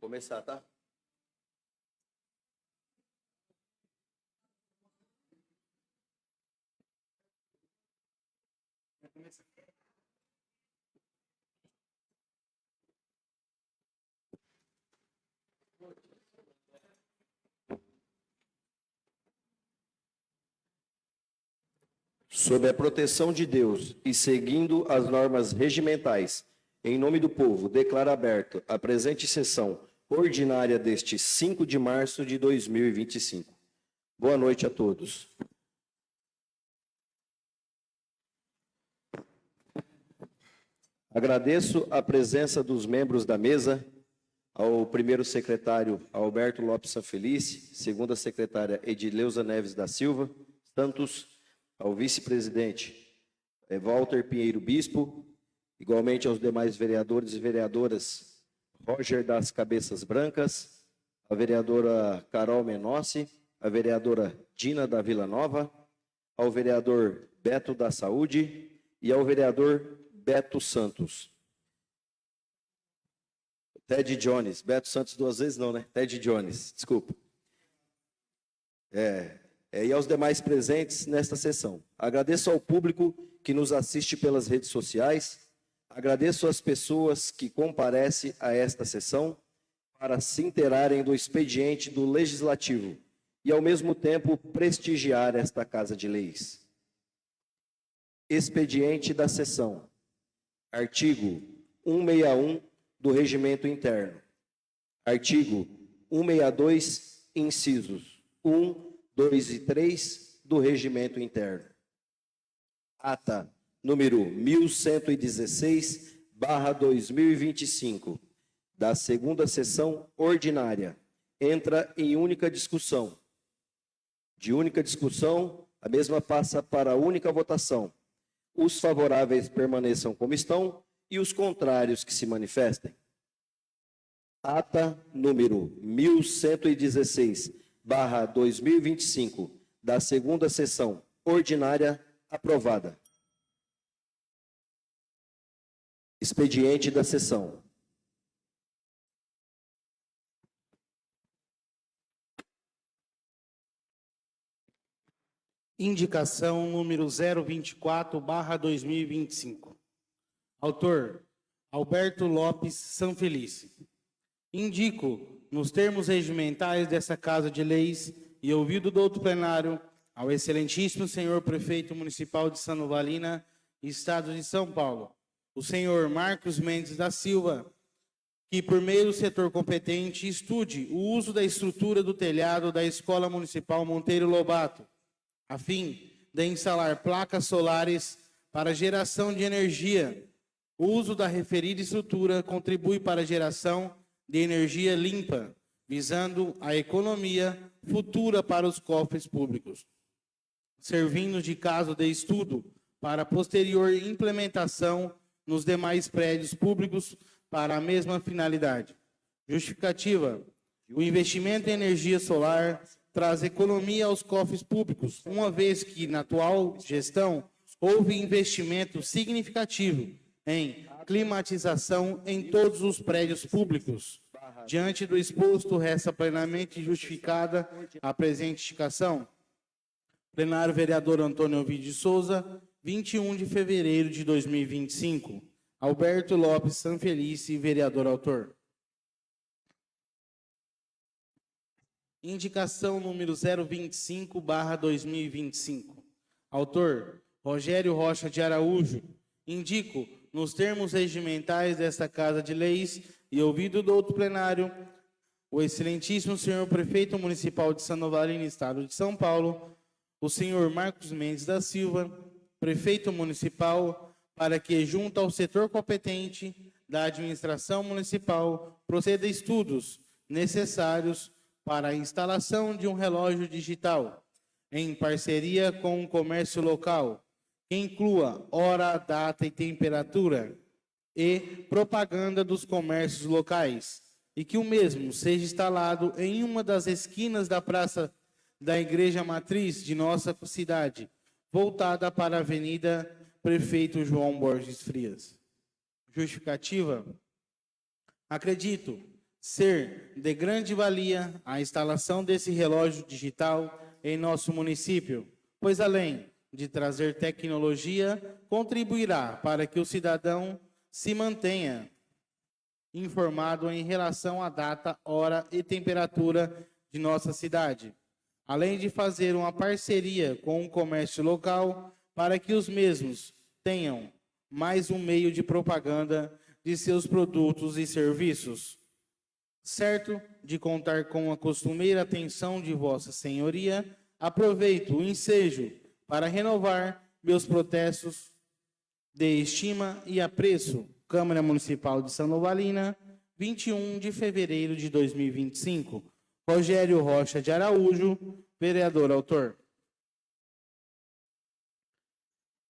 Vou começar, tá? Sob a proteção de Deus e seguindo as normas regimentais, em nome do povo, declaro aberto a presente sessão ordinária deste 5 de março de 2025. Boa noite a todos. Agradeço a presença dos membros da mesa, ao primeiro secretário Alberto Lopes Sanfelice, segunda secretária Edileuza Neves da Silva Santos, ao vice-presidente Walter Pinheiro Bispo, igualmente aos demais vereadores e vereadoras Roger das Cabeças Brancas, a vereadora Carol Menossi, a vereadora Dina da Vila Nova, ao vereador Beto da Saúde e ao vereador Beto Santos. Ted Jones, Beto Santos duas vezes não, né? Ted Jones, desculpa. E aos demais presentes nesta sessão. Agradeço ao público que nos assiste pelas redes sociais, agradeço às pessoas que comparecem a esta sessão para se inteirarem do expediente do Legislativo e, ao mesmo tempo, prestigiar esta Casa de Leis. Expediente da sessão. Artigo 161 do Regimento Interno. Artigo 162, incisos 1, 2 e 3 do Regimento Interno. Ata número 1116/2025, da segunda sessão ordinária, entra em única discussão. De única discussão, a mesma passa para a única votação. Os favoráveis permaneçam como estão e os contrários que se manifestem. Ata número 1116/2025, da segunda sessão ordinária, aprovada. Expediente da sessão. Indicação número 024/2025. Autor, Alberto Lopes Sanfelice. Indico, nos termos regimentais dessa Casa de Leis e ouvido do outro plenário, ao excelentíssimo senhor prefeito municipal de Santa Catarina, Estado de São Paulo, o senhor Marcos Mendes da Silva, que por meio do setor competente estude o uso da estrutura do telhado da Escola Municipal Monteiro Lobato, a fim de instalar placas solares para geração de energia. O uso da referida estrutura contribui para a geração de energia limpa, visando a economia futura para os cofres públicos, servindo de caso de estudo para posterior implementação nos demais prédios públicos para a mesma finalidade. Justificativa: o investimento em energia solar traz economia aos cofres públicos, uma vez que, na atual gestão, houve investimento significativo em climatização em todos os prédios públicos. Diante do exposto, resta plenamente justificada a presente indicação. Plenário vereador Antônio Ovidio de Souza, 21 de fevereiro de 2025. Alberto Lopes Sanfelice, vereador autor. Indicação número 025/2025. Autor, Rogério Rocha de Araújo. Indico, nos termos regimentais desta Casa de Leis e ouvido do outro plenário, o excelentíssimo senhor prefeito municipal de Santa Catarina, Estado de São Paulo, o senhor Marcos Mendes da Silva, prefeito municipal, para que, junto ao setor competente da administração municipal, proceda estudos necessários para a instalação de um relógio digital, em parceria com o comércio local, que inclua hora, data e temperatura, e propaganda dos comércios locais, e que o mesmo seja instalado em uma das esquinas da praça da Igreja Matriz de nossa cidade, voltada para a Avenida Prefeito João Borges Frias. Justificativa: acredito ser de grande valia a instalação desse relógio digital em nosso município, pois além de trazer tecnologia, contribuirá para que o cidadão se mantenha informado em relação à data, hora e temperatura de nossa cidade, além de fazer uma parceria com o comércio local para que os mesmos tenham mais um meio de propaganda de seus produtos e serviços. Certo de contar com a costumeira atenção de Vossa Senhoria, aproveito o ensejo para renovar meus protestos de estima e apreço. Câmara Municipal de Sandovalina, 21 de fevereiro de 2025. Rogério Rocha de Araújo, vereador autor.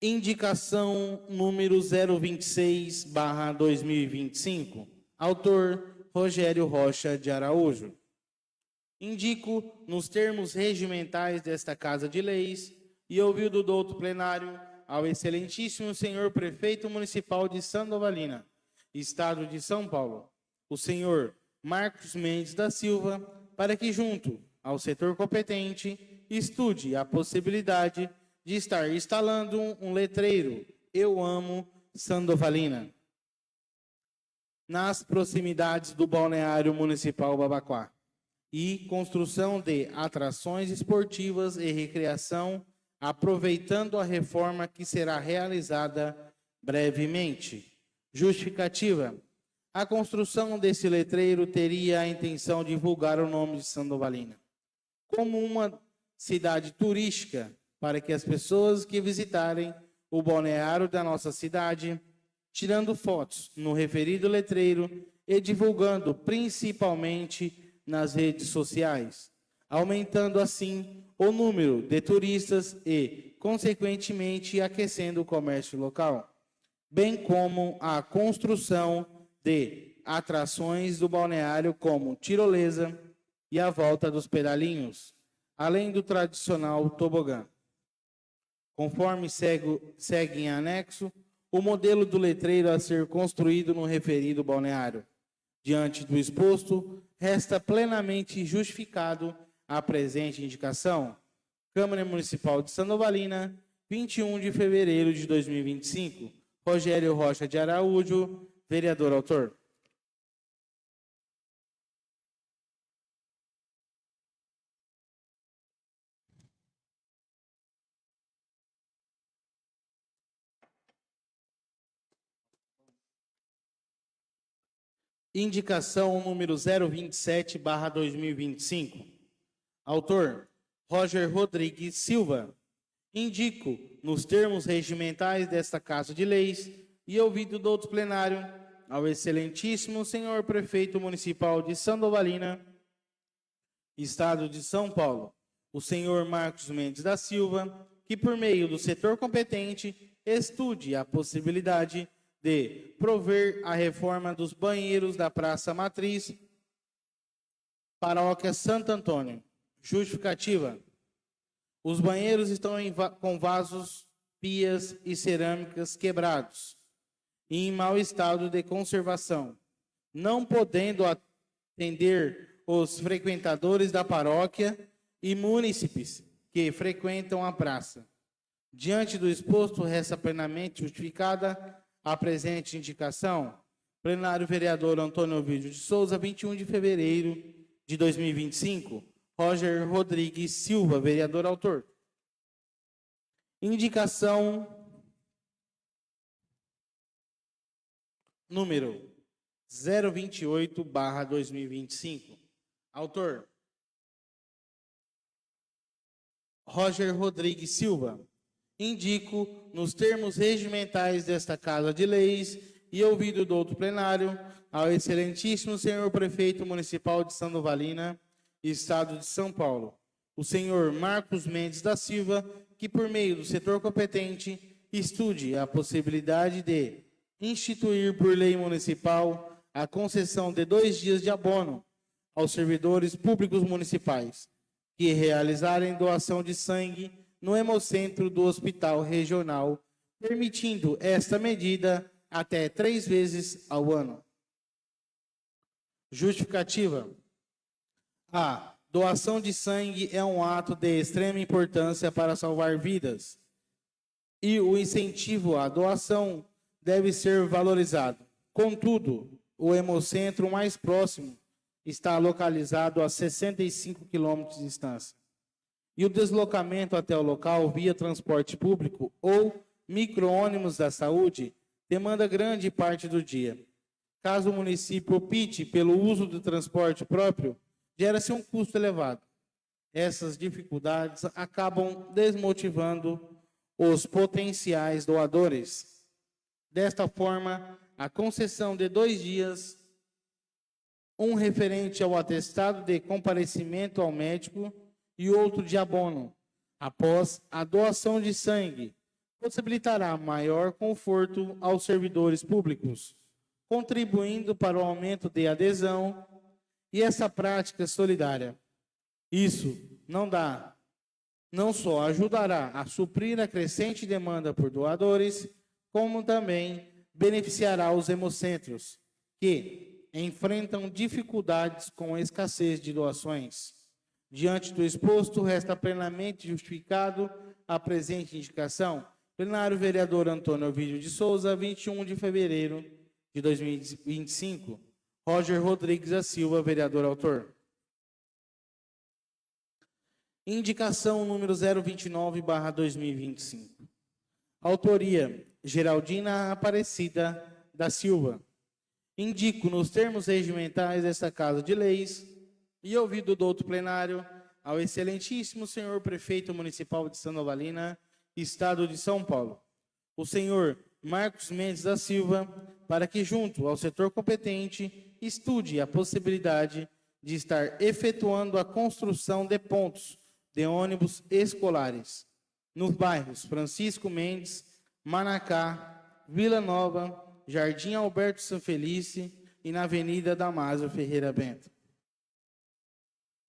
Indicação número 026/2025. Autor Rogério Rocha de Araújo. Indico, nos termos regimentais desta Casa de Leis, e ouvido do douto plenário, ao excelentíssimo senhor prefeito municipal de Sandovalina, estado de São Paulo, o senhor Marcos Mendes da Silva, para que, junto ao setor competente, estude a possibilidade de estar instalando um letreiro "Eu amo Sandovalina" nas proximidades do balneário municipal Babaquá, e construção de atrações esportivas e recreação, aproveitando a reforma que será realizada brevemente. Justificativa: a construção desse letreiro teria a intenção de divulgar o nome de Sandovalina como uma cidade turística, para que as pessoas que visitarem o balneário da nossa cidade, tirando fotos no referido letreiro e divulgando principalmente nas redes sociais, aumentando assim o número de turistas e, consequentemente, aquecendo o comércio local, bem como a construção de atrações do balneário como tirolesa e a volta dos pedalinhos, além do tradicional tobogã. Conforme segue em anexo, o modelo do letreiro a ser construído no referido balneário. Diante do exposto, resta plenamente justificado a presente indicação. Câmara Municipal de Sandovalina, 21 de fevereiro de 2025. Rogério Rocha de Araújo, vereador autor. Indicação número 027/2025. Autor Roger Rodrigues Silva. Indico, nos termos regimentais desta Casa de Leis, e ouvido do outro plenário, ao excelentíssimo senhor prefeito municipal de Sandovalina, estado de São Paulo, o senhor Marcos Mendes da Silva, que por meio do setor competente estude a possibilidade de prover a reforma dos banheiros da Praça Matriz, Paróquia Santo Antônio. Justificativa: os banheiros estão com vasos, pias e cerâmicas quebrados e em mau estado de conservação, não podendo atender os frequentadores da paróquia e munícipes que frequentam a praça. Diante do exposto, resta plenamente justificada a presente indicação. Plenário vereador Antônio Ovidio de Souza, 21 de fevereiro de 2025. Roger Rodrigues Silva, vereador autor. Indicação número 028/2025. Autor Roger Rodrigues Silva. Indico, nos termos regimentais desta Casa de Leis, e ouvido do outro plenário, ao excelentíssimo senhor prefeito municipal de Sandovalina, estado de São Paulo, o senhor Marcos Mendes da Silva, que por meio do setor competente estude a possibilidade de instituir por lei municipal a concessão de 2 dias de abono aos servidores públicos municipais que realizarem doação de sangue no hemocentro do Hospital Regional, permitindo esta medida até 3 vezes ao ano. Justificativa. A doação de sangue é um ato de extrema importância para salvar vidas, e o incentivo à doação deve ser valorizado. Contudo, o hemocentro mais próximo está localizado a 65 quilômetros de distância, e o deslocamento até o local via transporte público ou micro-ônibus da saúde demanda grande parte do dia. Caso o município opte pelo uso do transporte próprio, gera-se um custo elevado. Essas dificuldades acabam desmotivando os potenciais doadores. Desta forma, a concessão de 2 dias, um referente ao atestado de comparecimento ao médico e outro de abono, após a doação de sangue, possibilitará maior conforto aos servidores públicos, contribuindo para o aumento de adesão e essa prática solidária. Isso não só ajudará a suprir a crescente demanda por doadores, como também beneficiará os hemocentros, que enfrentam dificuldades com a escassez de doações. Diante do exposto, resta plenamente justificado a presente indicação. Plenário Vereador Antônio Ovídio de Souza, 21 de fevereiro de 2025. Roger Rodrigues da Silva, vereador autor. Indicação número 029/2025. Autoria: Geraldina Aparecida da Silva. Indico nos termos regimentais desta Casa de Leis e ouvido do douto plenário ao excelentíssimo senhor prefeito municipal de Sandovalina, Estado de São Paulo, o senhor Marcos Mendes da Silva, para que, junto ao setor competente, estude a possibilidade de estar efetuando a construção de pontos de ônibus escolares nos bairros Francisco Mendes, Manacá, Vila Nova, Jardim Alberto Sanfelice e na Avenida Damásio Ferreira Bento.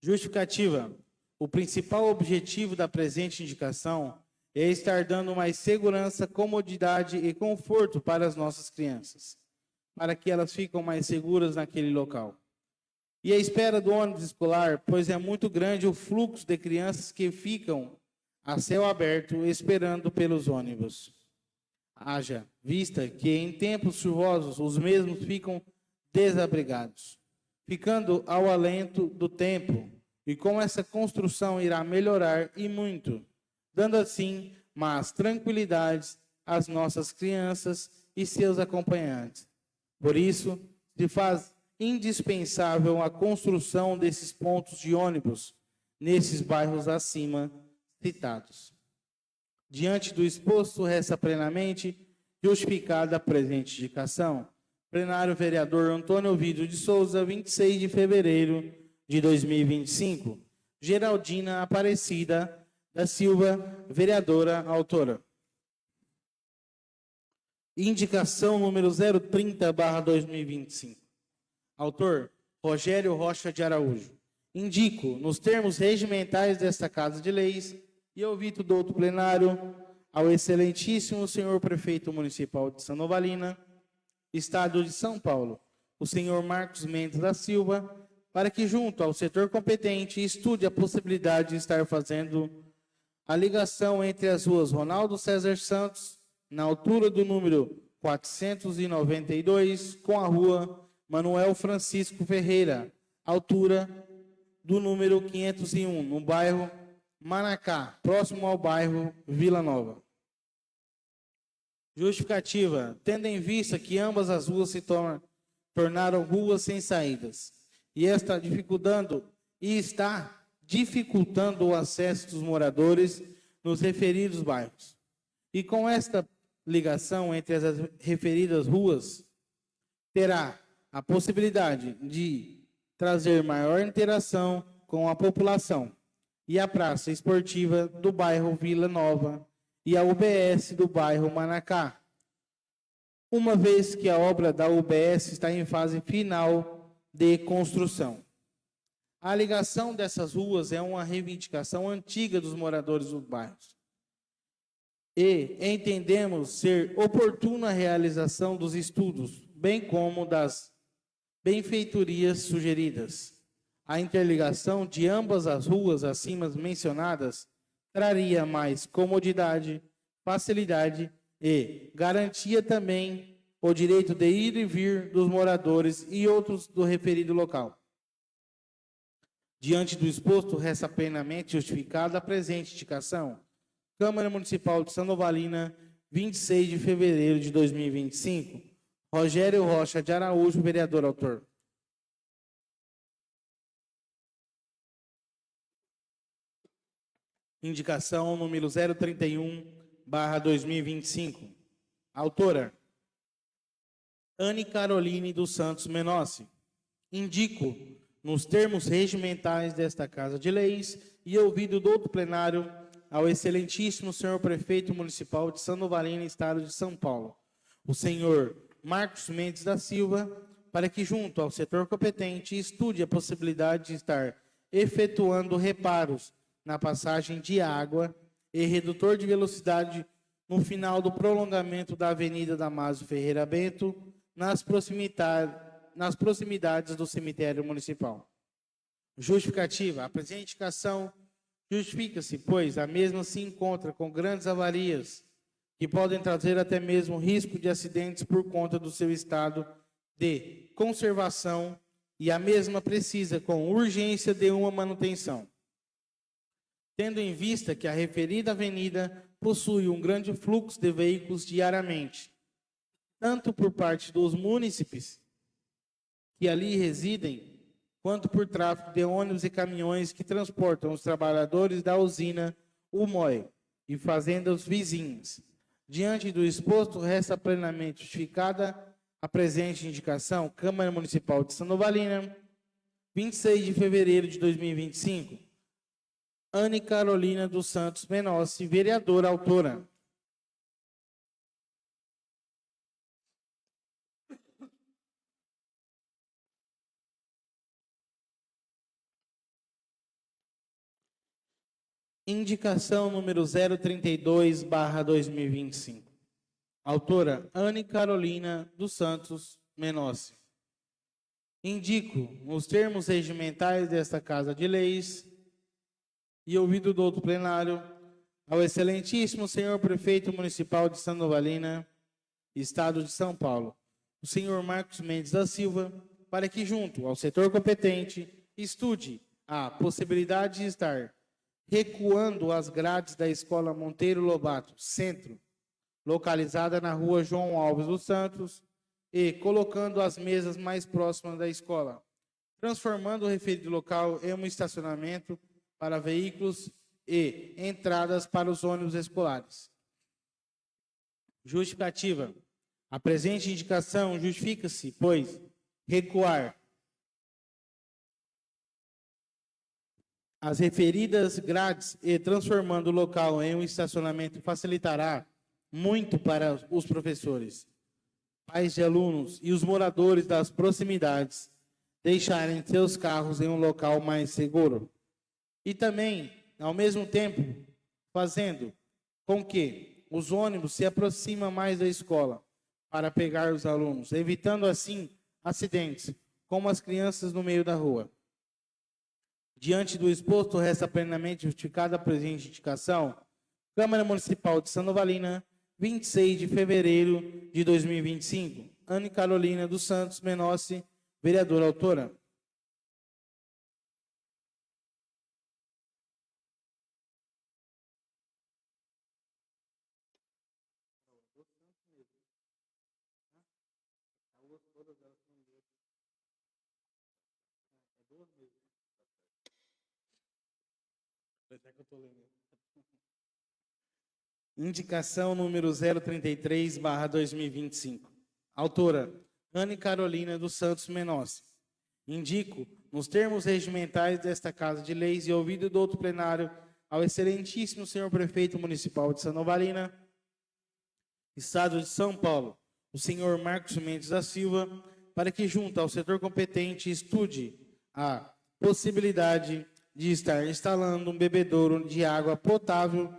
Justificativa. O principal objetivo da presente indicação é estar dando mais segurança, comodidade e conforto para as nossas crianças, para que elas fiquem mais seguras naquele local. E a espera do ônibus escolar, pois é muito grande o fluxo de crianças que ficam a céu aberto esperando pelos ônibus. Haja vista que em tempos chuvosos os mesmos ficam desabrigados, ficando ao alento do tempo, e com essa construção irá melhorar e muito, dando assim mais tranquilidades às nossas crianças e seus acompanhantes. Por isso, se faz indispensável a construção desses pontos de ônibus nesses bairros acima citados. Diante do exposto, resta plenamente justificada a presente indicação. Plenário Vereador Antônio Ovídio de Souza, 26 de fevereiro de 2025. Geraldina Aparecida da Silva, vereadora autora. Indicação número 030/2025. Autor: Rogério Rocha de Araújo. Indico, nos termos regimentais desta Casa de Leis, e ouvido do outro plenário, ao excelentíssimo senhor prefeito municipal de Sandovalina, Estado de São Paulo, o senhor Marcos Mendes da Silva, para que, junto ao setor competente, estude a possibilidade de estar fazendo a ligação entre as ruas Ronaldo César Santos, na altura do número 492, com a rua Manuel Francisco Ferreira, altura do número 501, no bairro Manacá, próximo ao bairro Vila Nova. Justificativa. Tendo em vista que ambas as ruas se tornaram ruas sem saídas, e está dificultando o acesso dos moradores nos referidos bairros. E com esta ligação entre as referidas ruas, terá a possibilidade de trazer maior interação com a população e a praça esportiva do bairro Vila Nova e a UBS do bairro Manacá, uma vez que a obra da UBS está em fase final de construção. A ligação dessas ruas é uma reivindicação antiga dos moradores dos bairros. E entendemos ser oportuna a realização dos estudos, bem como das benfeitorias sugeridas. A interligação de ambas as ruas acima mencionadas traria mais comodidade, facilidade e garantia também o direito de ir e vir dos moradores e outros do referido local. Diante do exposto, resta plenamente justificada a presente indicação. Câmara Municipal de Sandovalina, 26 de fevereiro de 2025. Rogério Rocha de Araújo, vereador autor. Indicação número 031/2025. Autora: Anne Caroline dos Santos Menossi. Indico, nos termos regimentais desta Casa de Leis e ouvido do outro plenário, ao excelentíssimo senhor prefeito municipal de Sandovalina, estado de São Paulo, o senhor Marcos Mendes da Silva, para que, junto ao setor competente, estude a possibilidade de estar efetuando reparos na passagem de água e redutor de velocidade no final do prolongamento da Avenida Damásio Ferreira Bento, nas proximidades do cemitério municipal. Justificativa: a presente indicação justifica-se, pois a mesma se encontra com grandes avarias que podem trazer até mesmo risco de acidentes por conta do seu estado de conservação, e a mesma precisa com urgência de uma manutenção. Tendo em vista que a referida avenida possui um grande fluxo de veículos diariamente, tanto por parte dos munícipes que ali residem, quanto por tráfego de ônibus e caminhões que transportam os trabalhadores da usina UMOI e fazendas vizinhas. Diante do exposto, resta plenamente justificada a presente indicação. Câmara Municipal de Sandovalina, 26 de fevereiro de 2025. Anne Carolina dos Santos Menossi, vereadora autora. Indicação número 032/2025. Autora: Anne Carolina dos Santos Menossi. Indico, nos termos regimentais desta Casa de Leis e ouvido do outro plenário, ao excelentíssimo senhor prefeito municipal de Sandovalina, estado de São Paulo, o senhor Marcos Mendes da Silva, para que, junto ao setor competente, estude a possibilidade de estar recuando as grades da Escola Monteiro Lobato, Centro, localizada na rua João Alves dos Santos, e colocando as mesas mais próximas da escola, transformando o referido local em um estacionamento para veículos e entradas para os ônibus escolares. Justificativa: a presente indicação justifica-se, pois recuar as referidas grades e transformando o local em um estacionamento facilitará muito para os professores, pais de alunos e os moradores das proximidades deixarem seus carros em um local mais seguro. E também, ao mesmo tempo, fazendo com que os ônibus se aproximem mais da escola para pegar os alunos, evitando assim acidentes, como as crianças no meio da rua. Diante do exposto, resta plenamente justificada a presente indicação. Câmara Municipal de Sandovalina, 26 de fevereiro de 2025. Anne Carolina dos Santos Menossi, vereadora autora. Indicação número 033/2025. Autora: Anne Carolina dos Santos Menossi. Indico, nos termos regimentais desta Casa de Leis e ouvido do outro plenário, ao excelentíssimo senhor prefeito municipal de Sandovalina, estado de São Paulo, o senhor Marcos Mendes da Silva, para que, junto ao setor competente, estude a possibilidade de estar instalando um bebedouro de água potável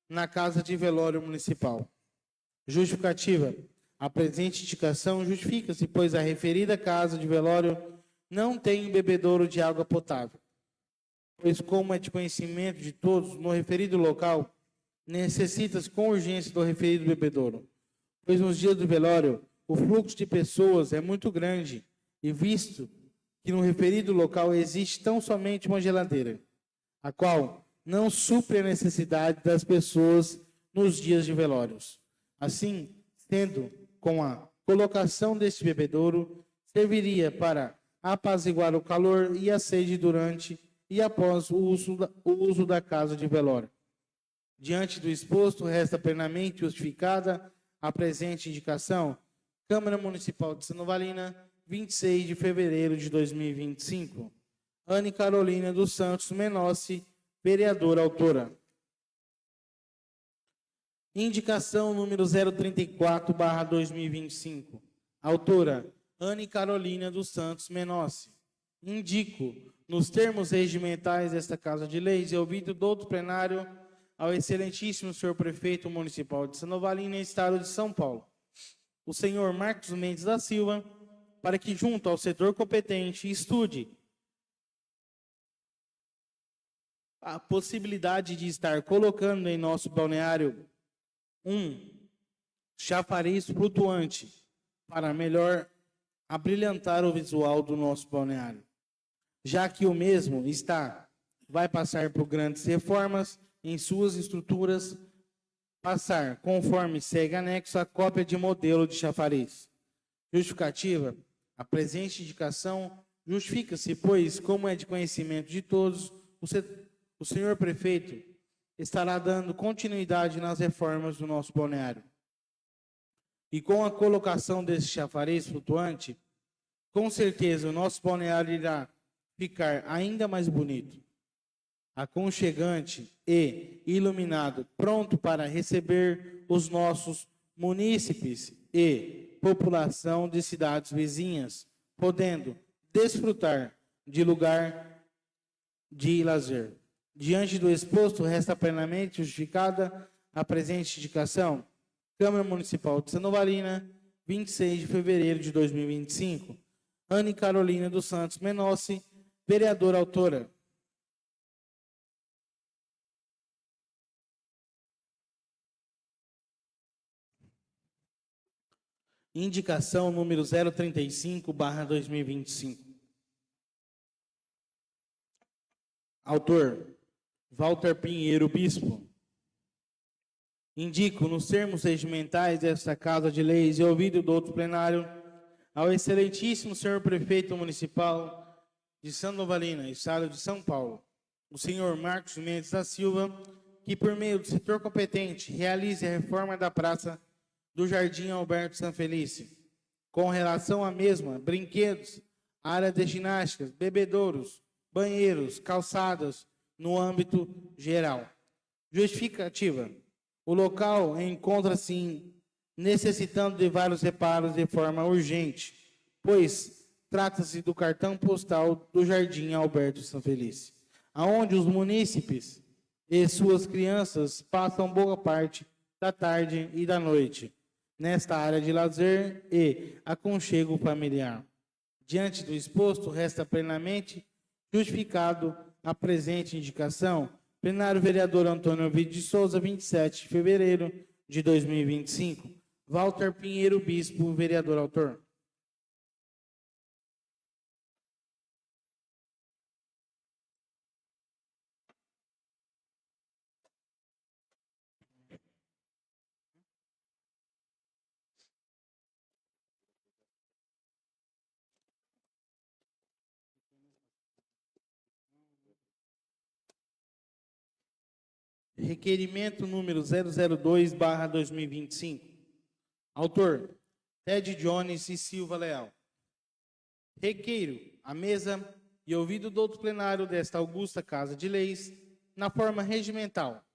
na Casa de Velório Municipal. Justificativa: A presente indicação justifica-se, pois a referida casa de velório não tem bebedouro de água potável. Pois, como é de conhecimento de todos, no referido local, necessita-se com urgência do referido bebedouro. Pois nos dias do velório, o fluxo de pessoas é muito grande, e visto que no referido local existe tão somente uma geladeira, a qual não supre a necessidade das pessoas nos dias de velórios. Assim, sendo com a colocação deste bebedouro, serviria para apaziguar o calor e a sede durante e após o uso da casa de velório. Diante do exposto, resta plenamente justificada a presente indicação. Câmara Municipal de Sinovalina, 26 de fevereiro de 2025. Anne Carolina dos Santos Menossi, vereadora autora. Indicação número 034/2025. Autora, Anne Carolina dos Santos Menossi. Indico, nos termos regimentais desta Casa de Leis e ouvido do outro plenário, ao excelentíssimo senhor prefeito municipal de Sinovalina, estado de São Paulo, o senhor Marcos Mendes da Silva, para que, junto ao setor competente, estude a possibilidade de estar colocando em nosso balneário um chafariz flutuante para melhor abrilhantar o visual do nosso balneário, já que o mesmo vai passar por grandes reformas em suas estruturas, passar, conforme segue anexo, a cópia de modelo de chafariz. Justificativa: a presente indicação justifica-se, pois, como é de conhecimento de todos, o senhor prefeito estará dando continuidade nas reformas do nosso balneário. E com a colocação desse chafariz flutuante, com certeza o nosso balneário irá ficar ainda mais bonito, aconchegante e iluminado, pronto para receber os nossos munícipes e população de cidades vizinhas, podendo desfrutar de lugar de lazer. Diante do exposto, resta plenamente justificada a presente indicação. Câmara Municipal de Sinovalina, 26 de fevereiro de 2025. Anne Carolina dos Santos Menossi, vereadora autora. Indicação número 035/2025. Autor, Walter Pinheiro Bispo. Indico, nos termos regimentais desta Casa de Leis e ouvido do outro plenário, ao excelentíssimo senhor prefeito municipal de Sinovalina, estado de São Paulo, o senhor Marcos Mendes da Silva, que por meio do setor competente realize a reforma da praça do Jardim Alberto Sanfelice, com relação à mesma, brinquedos, área de ginásticas, bebedouros, banheiros, calçadas, no âmbito geral. Justificativa: o local encontra-se necessitando de vários reparos de forma urgente, pois trata-se do cartão postal do Jardim Alberto Sanfelice, aonde os munícipes e suas crianças passam boa parte da tarde e da noite, nesta área de lazer e aconchego familiar. Diante do exposto, resta plenamente justificado a presente indicação. Plenário vereador Antônio Ovidio de Souza, 27 de fevereiro de 2025. Walter Pinheiro Bispo, vereador autor. Requerimento número 002/2025. Autor, Ted Jones e Silva Leal. Requeiro a mesa e ouvido do outro plenário desta augusta Casa de Leis, na forma regimental,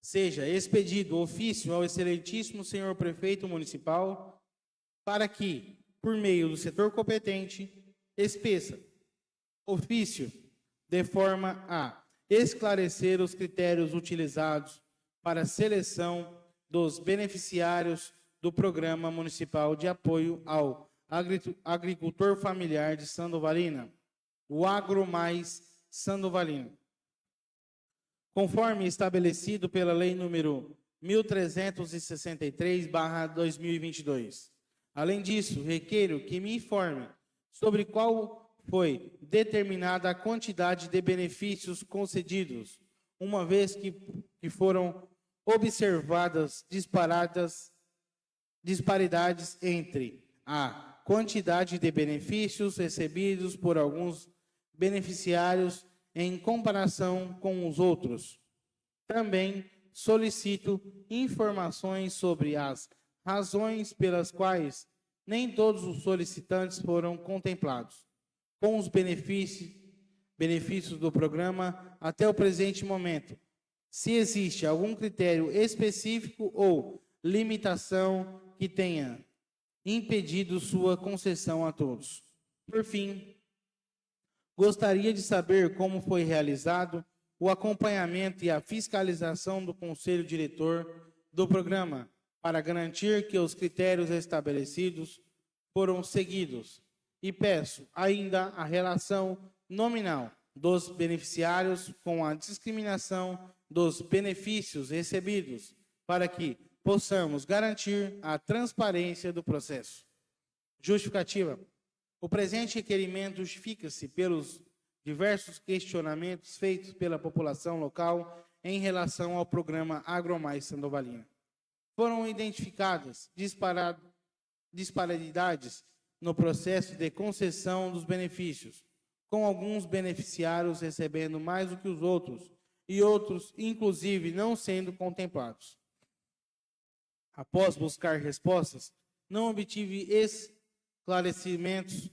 seja expedido ofício ao excelentíssimo senhor prefeito municipal, para que, por meio do setor competente, expeça ofício de forma a esclarecer os critérios utilizados para a seleção dos beneficiários do Programa Municipal de Apoio ao Agricultor Familiar de Sandovalina, o Agro Mais Sandovalina, conforme estabelecido pela Lei número 1363/2022. Além disso, requeiro que me informe sobre qual foi determinada a quantidade de benefícios concedidos, uma vez que foram observadas disparidades entre a quantidade de benefícios recebidos por alguns beneficiários em comparação com os outros. Também solicito informações sobre as razões pelas quais nem todos os solicitantes foram contemplados com os benefícios do programa até o presente momento. Se existe algum critério específico ou limitação que tenha impedido sua concessão a todos. Por fim, gostaria de saber como foi realizado o acompanhamento e a fiscalização do Conselho Diretor do programa para garantir que os critérios estabelecidos foram seguidos. E peço ainda a relação nominal dos beneficiários com a discriminação dos benefícios recebidos, para que possamos garantir a transparência do processo. Justificativa. O presente requerimento justifica-se pelos diversos questionamentos feitos pela população local em relação ao programa AgroMais Sandovalina. Foram identificadas disparidades no processo de concessão dos benefícios, com alguns beneficiários recebendo mais do que os outros e outros, inclusive, não sendo contemplados. Após buscar respostas, não obtive esclarecimentos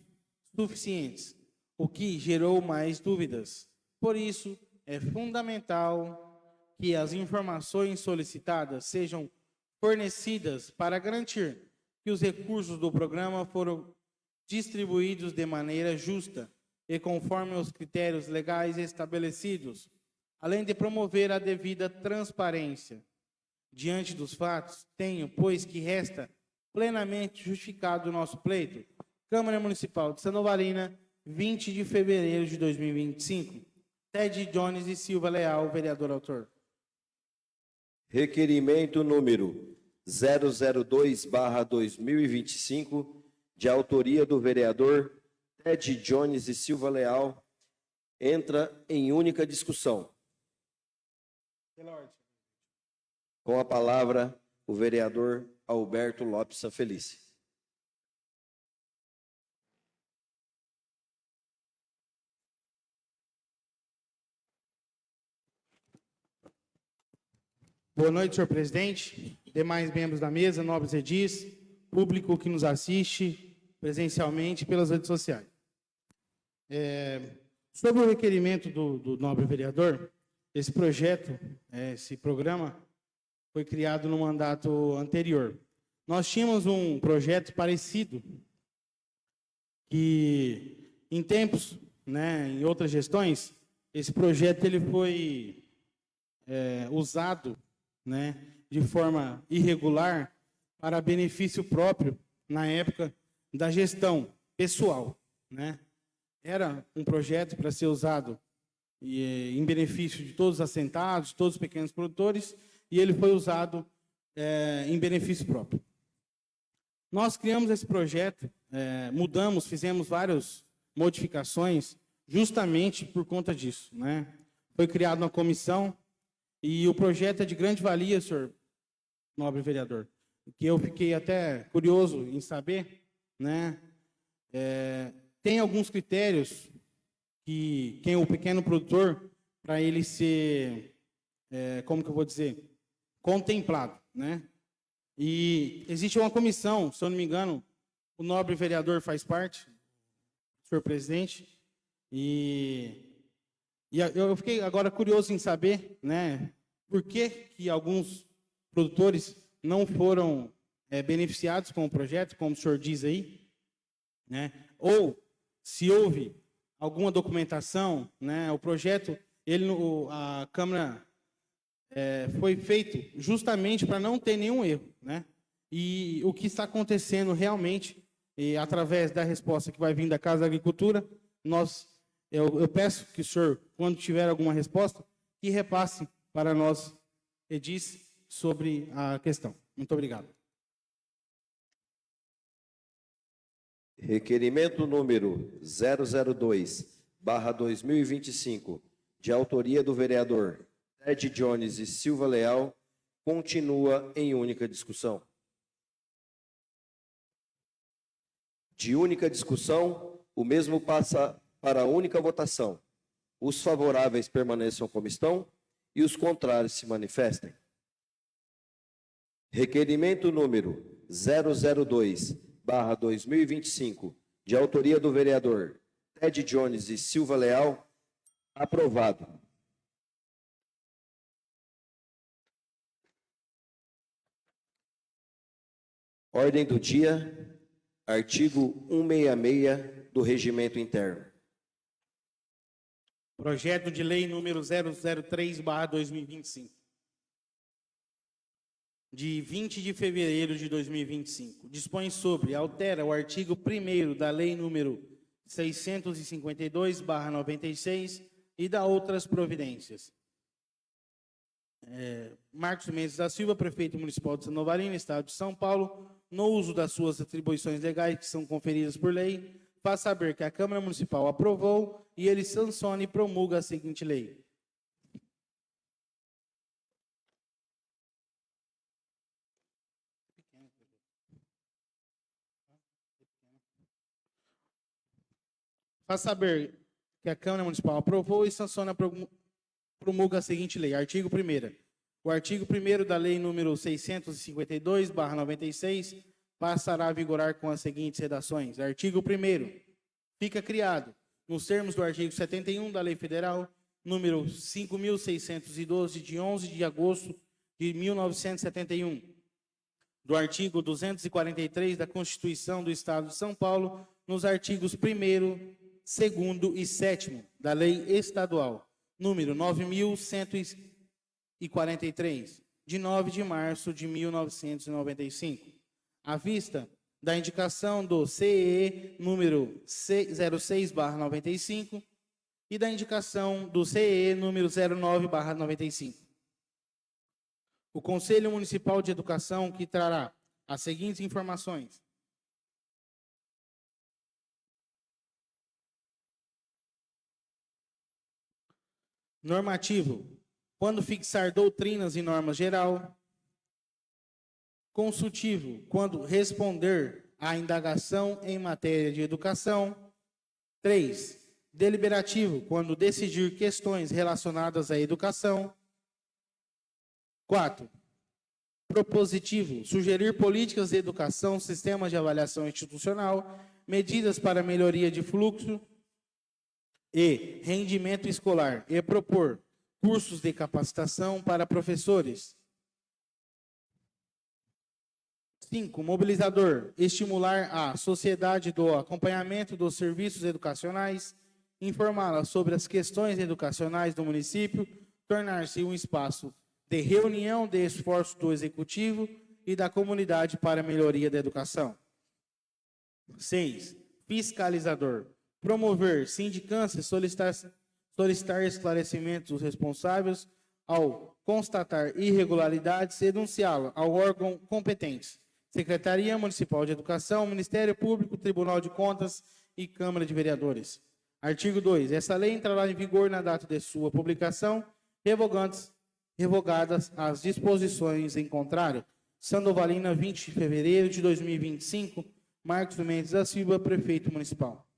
suficientes, o que gerou mais dúvidas. Por isso, é fundamental que as informações solicitadas sejam fornecidas para garantir que os recursos do programa foram distribuídos de maneira justa e conforme os critérios legais estabelecidos, além de promover a devida transparência. Diante dos fatos, tenho, pois que resta plenamente justificado o nosso pleito. Câmara Municipal de Sandovalina, 20 de fevereiro de 2025. Ted Jones e Silva Leal, vereador autor. Requerimento número 002/2025, de autoria do vereador Ted Jones e Silva Leal, entra em única discussão. Com a palavra, o vereador Alberto Lopes Sanfelice. Boa noite, senhor presidente, demais membros da mesa, nobres edis, público que nos assiste presencialmente pelas redes sociais. Sobre o requerimento do nobre vereador, esse projeto, esse programa, foi criado no mandato anterior. Nós tínhamos um projeto parecido, que em tempos, em outras gestões, esse projeto ele foi usado de forma irregular para benefício próprio na época da gestão pessoal. Era um projeto para ser usado em benefício de todos os assentados, todos os pequenos produtores, e ele foi usado em benefício próprio. Nós criamos esse projeto, mudamos, fizemos várias modificações justamente por conta disso. Foi criada uma comissão e o projeto é de grande valia, senhor nobre vereador, que eu fiquei até curioso em saber. Tem alguns critérios que quem é o pequeno produtor, para ele ser, como que eu vou dizer, contemplado. E existe uma comissão, se eu não me engano, o nobre vereador faz parte, senhor presidente, e eu fiquei agora curioso em saber, por que alguns produtores não foram beneficiados com o projeto, como o senhor diz aí, ou se houve alguma documentação, o projeto, a Câmara foi feito justamente para não ter nenhum erro, e o que está acontecendo realmente, e através da resposta que vai vir da Casa da Agricultura, eu peço que o senhor, quando tiver alguma resposta, que repasse para nós, edis, sobre a questão. Muito obrigado. Requerimento número 002/2025, de autoria do vereador Ted Jones e Silva Leal, continua em única discussão. De única discussão, o mesmo passa para a única votação. Os favoráveis permaneçam como estão e os contrários se manifestem. Requerimento número 002/2025, de autoria do vereador Ted Jones e Silva Leal, aprovado. Ordem do dia, artigo 166 do Regimento Interno. Projeto de lei número 003/2025. De 20 de fevereiro de 2025. Dispõe sobre, altera o artigo 1º da lei número 652/96 e dá outras providências. Marcos Mendes da Silva, prefeito municipal de Santa Novarina, estado de São Paulo, no uso das suas atribuições legais que são conferidas por lei, faz saber que a Câmara Municipal aprovou e ele sanciona e promulga a seguinte lei. Faz saber que a Câmara Municipal aprovou e sanciona e promulga a seguinte lei. Artigo 1º. O artigo 1º da lei número 652/96 passará a vigorar com as seguintes redações. Artigo 1º. Fica criado, nos termos do artigo 71 da Lei Federal, número 5.612, de 11 de agosto de 1971, do artigo 243 da Constituição do Estado de São Paulo, nos artigos 1º, 2º e 7º da Lei Estadual, número 9.143, de 9 de março de 1995, à vista da indicação do CEE número 06/95 e da indicação do CEE número 09/95. O Conselho Municipal de Educação, que trará as seguintes informações. Normativo, quando fixar doutrinas e normas geral. Consultivo, quando responder à indagação em matéria de educação. 3. Deliberativo, quando decidir questões relacionadas à educação. 4. Propositivo, sugerir políticas de educação, sistemas de avaliação institucional, medidas para melhoria de fluxo e rendimento escolar, e propor cursos de capacitação para professores. 5. Mobilizador, estimular a sociedade do acompanhamento dos serviços educacionais, informá-la sobre as questões educacionais do município, tornar-se um espaço de reunião de esforços do Executivo e da comunidade para a melhoria da educação. 6. Fiscalizador, promover sindicância e solicitar esclarecimentos dos responsáveis ao constatar irregularidades e denunciá-la ao órgão competente. Secretaria Municipal de Educação, Ministério Público, Tribunal de Contas e Câmara de Vereadores. Artigo 2. Essa lei entrará em vigor na data de sua publicação, revogadas as disposições em contrário. Sandovalina, 20 de fevereiro de 2025. Marcos Mendes da Silva, prefeito municipal.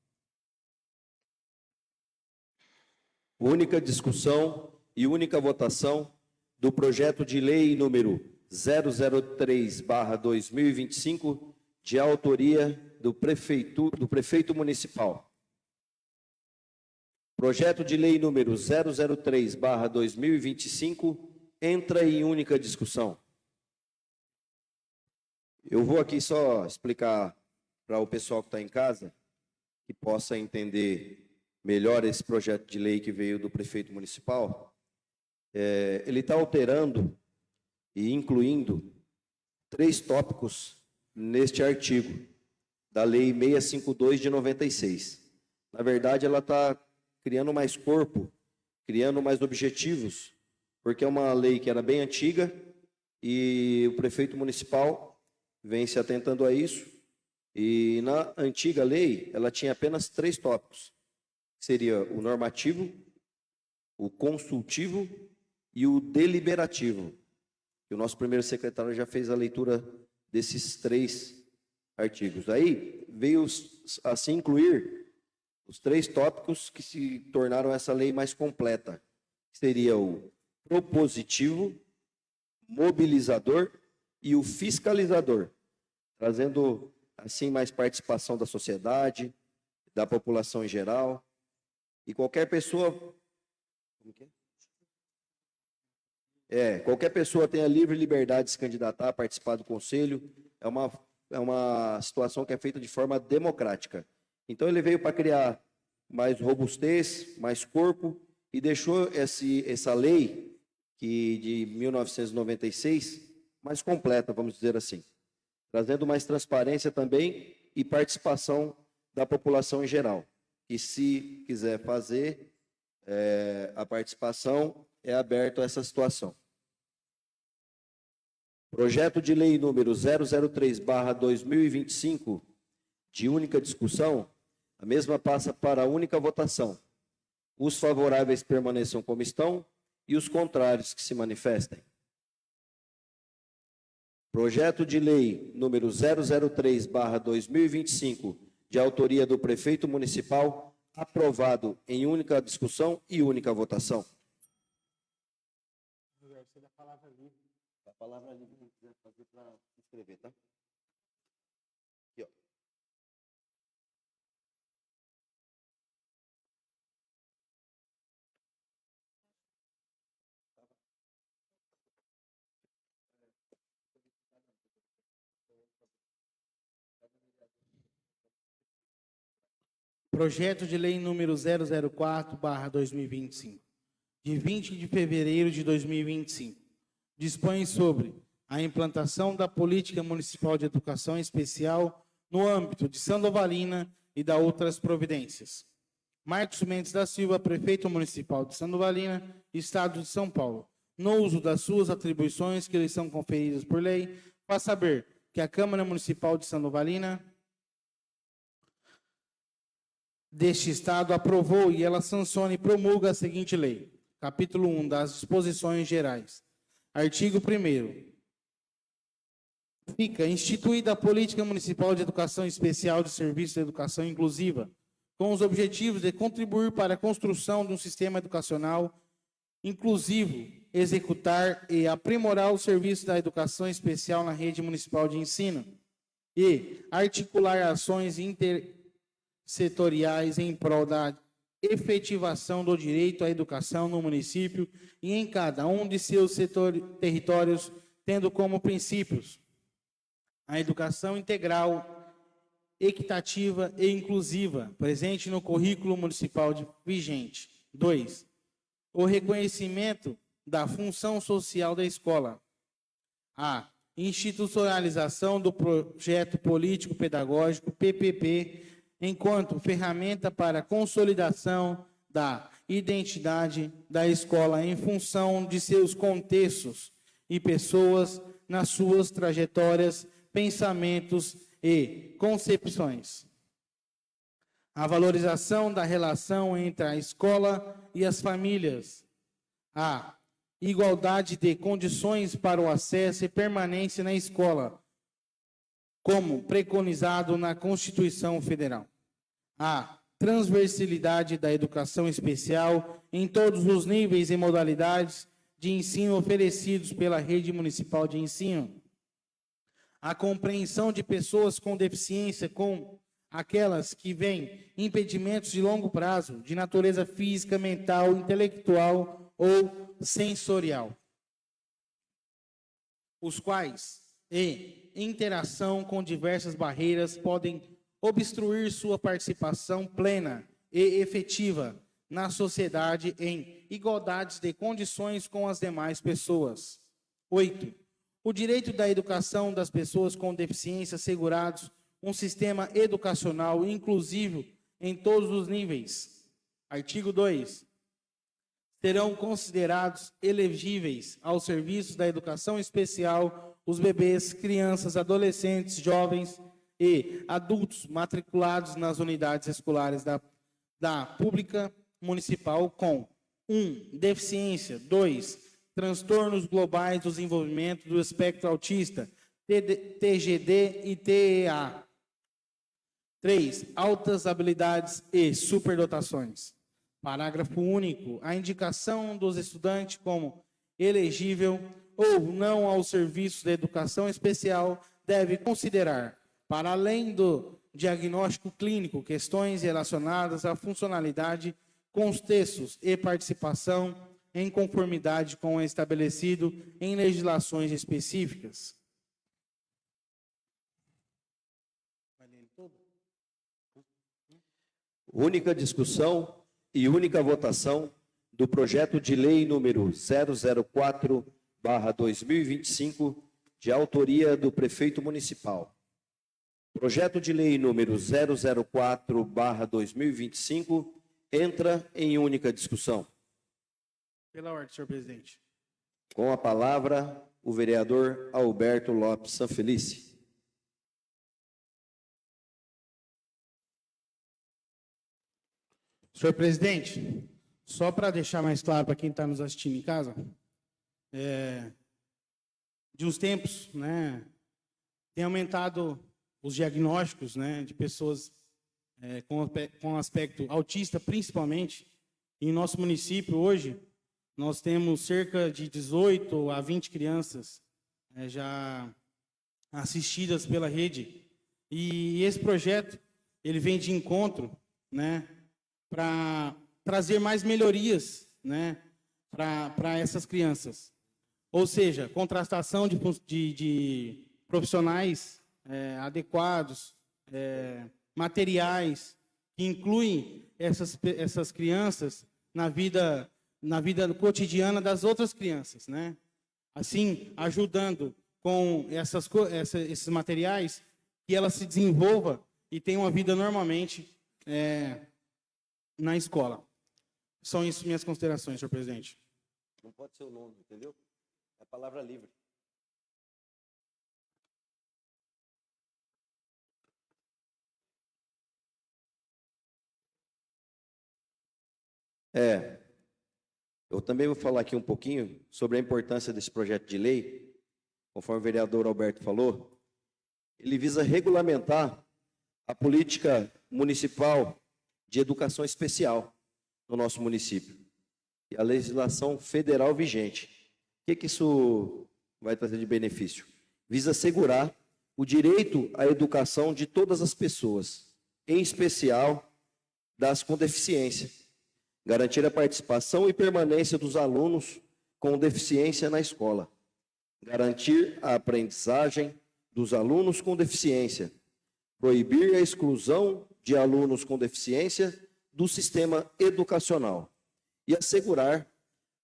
Única discussão e única votação do projeto de lei número 003/2025, de autoria do prefeito municipal. Projeto de lei número 003/2025 entra em única discussão. Eu vou aqui só explicar para o pessoal que está em casa, que possa entender melhor esse projeto de lei que veio do prefeito municipal. Ele está alterando e incluindo 3 tópicos neste artigo da Lei 652 de 96. Na verdade, ela está criando mais corpo, criando mais objetivos, porque é uma lei que era bem antiga e o prefeito municipal vem se atentando a isso. E na antiga lei, ela tinha apenas 3 tópicos, que seria o normativo, o consultivo e o deliberativo. E o nosso primeiro secretário já fez a leitura desses 3 artigos. Aí veio a se incluir os 3 tópicos que se tornaram essa lei mais completa. Seria o propositivo, mobilizador e o fiscalizador, trazendo assim mais participação da sociedade, da população em geral. E qualquer pessoa... Como que é? Qualquer pessoa tem a livre liberdade de se candidatar, participar do conselho. É uma situação que é feita de forma democrática. Então, ele veio para criar mais robustez, mais corpo, e deixou essa lei de 1996 mais completa, vamos dizer assim, trazendo mais transparência também e participação da população em geral. E se quiser fazer a participação, é aberto a essa situação. Projeto de lei número 003/2025, de única discussão, a mesma passa para a única votação. Os favoráveis permaneçam como estão e os contrários que se manifestem. Projeto de lei número 003/2025, de autoria do prefeito municipal, aprovado em única discussão e única votação. A palavra livre não quiser fazer para escrever, tá? Aqui, ó. Projeto de lei número 004/2025, de 20 de fevereiro de 2025, dispõe sobre a implantação da Política Municipal de Educação Especial no âmbito de Sandovalina e da outras providências. Marcos Mendes da Silva, prefeito municipal de Sandovalina, Estado de São Paulo, no uso das suas atribuições que lhe são conferidas por lei, faz saber que a Câmara Municipal de Sandovalina deste Estado aprovou e ela sanciona e promulga a seguinte lei. Capítulo 1 das Disposições Gerais. Artigo 1º. Fica instituída a Política Municipal de Educação Especial de Serviços de Educação Inclusiva, com os objetivos de contribuir para a construção de um sistema educacional inclusivo, executar e aprimorar o serviço da educação especial na rede municipal de ensino e articular ações intersetoriais em prol da efetivação do direito à educação no município e em cada um de seus territórios, tendo como princípios a educação integral, equitativa e inclusiva, presente no currículo municipal vigente. 2. O reconhecimento da função social da escola. A institucionalização do projeto político-pedagógico, PPP, enquanto ferramenta para a consolidação da identidade da escola em função de seus contextos e pessoas nas suas trajetórias, pensamentos e concepções. A valorização da relação entre a escola e as famílias. A igualdade de condições para o acesso e permanência na escola, como preconizado na Constituição Federal. A transversalidade da educação especial em todos os níveis e modalidades de ensino oferecidos pela rede municipal de ensino. A compreensão de pessoas com deficiência, com aquelas que veem impedimentos de longo prazo, de natureza física, mental, intelectual ou sensorial, os quais, em interação com diversas barreiras, podem obstruir sua participação plena e efetiva na sociedade em igualdade de condições com as demais pessoas. 8. o direito da educação das pessoas com deficiência assegurados um sistema educacional inclusivo em todos os níveis. Artigo 2. Serão considerados elegíveis aos serviços da educação especial os bebês, crianças, adolescentes, jovens e adultos matriculados nas unidades escolares da pública municipal com 1. Deficiência. 2. Transtornos globais do desenvolvimento do espectro autista, TGD e TEA. 3. Altas habilidades e superdotações. Parágrafo único. A indicação dos estudantes como elegível ou não aos serviços de educação especial deve considerar, para além do diagnóstico clínico, questões relacionadas à funcionalidade, contextos e participação em conformidade com o estabelecido em legislações específicas. Única discussão e única votação do projeto de lei número 004/2025, de autoria do prefeito municipal. Projeto de lei número 004/2025 entra em única discussão. Pela ordem, senhor presidente. Com a palavra, o vereador Alberto Lopes Sanfelice. Senhor presidente, só para deixar mais claro para quem está nos assistindo em casa, de uns tempos, tem aumentado os diagnósticos, de pessoas com aspecto autista, principalmente. Em nosso município, hoje, nós temos cerca de 18 a 20 crianças já assistidas pela rede. E esse projeto, ele vem de encontro, para trazer mais melhorias, para essas crianças. Ou seja, contratação de profissionais adequados, materiais que incluem essas crianças na vida cotidiana das outras crianças, Assim, ajudando com esses materiais que ela se desenvolva e tenha uma vida normalmente na escola. São isso minhas considerações, senhor presidente. Não pode ser o nome, entendeu? É a palavra livre. Eu também vou falar aqui um pouquinho sobre a importância desse projeto de lei. Conforme o vereador Alberto falou, ele visa regulamentar a política municipal de educação especial no nosso município e a legislação federal vigente. O que isso vai trazer de benefício? Visa assegurar o direito à educação de todas as pessoas, em especial das com deficiência, garantir a participação e permanência dos alunos com deficiência na escola, garantir a aprendizagem dos alunos com deficiência, proibir a exclusão de alunos com deficiência do sistema educacional e assegurar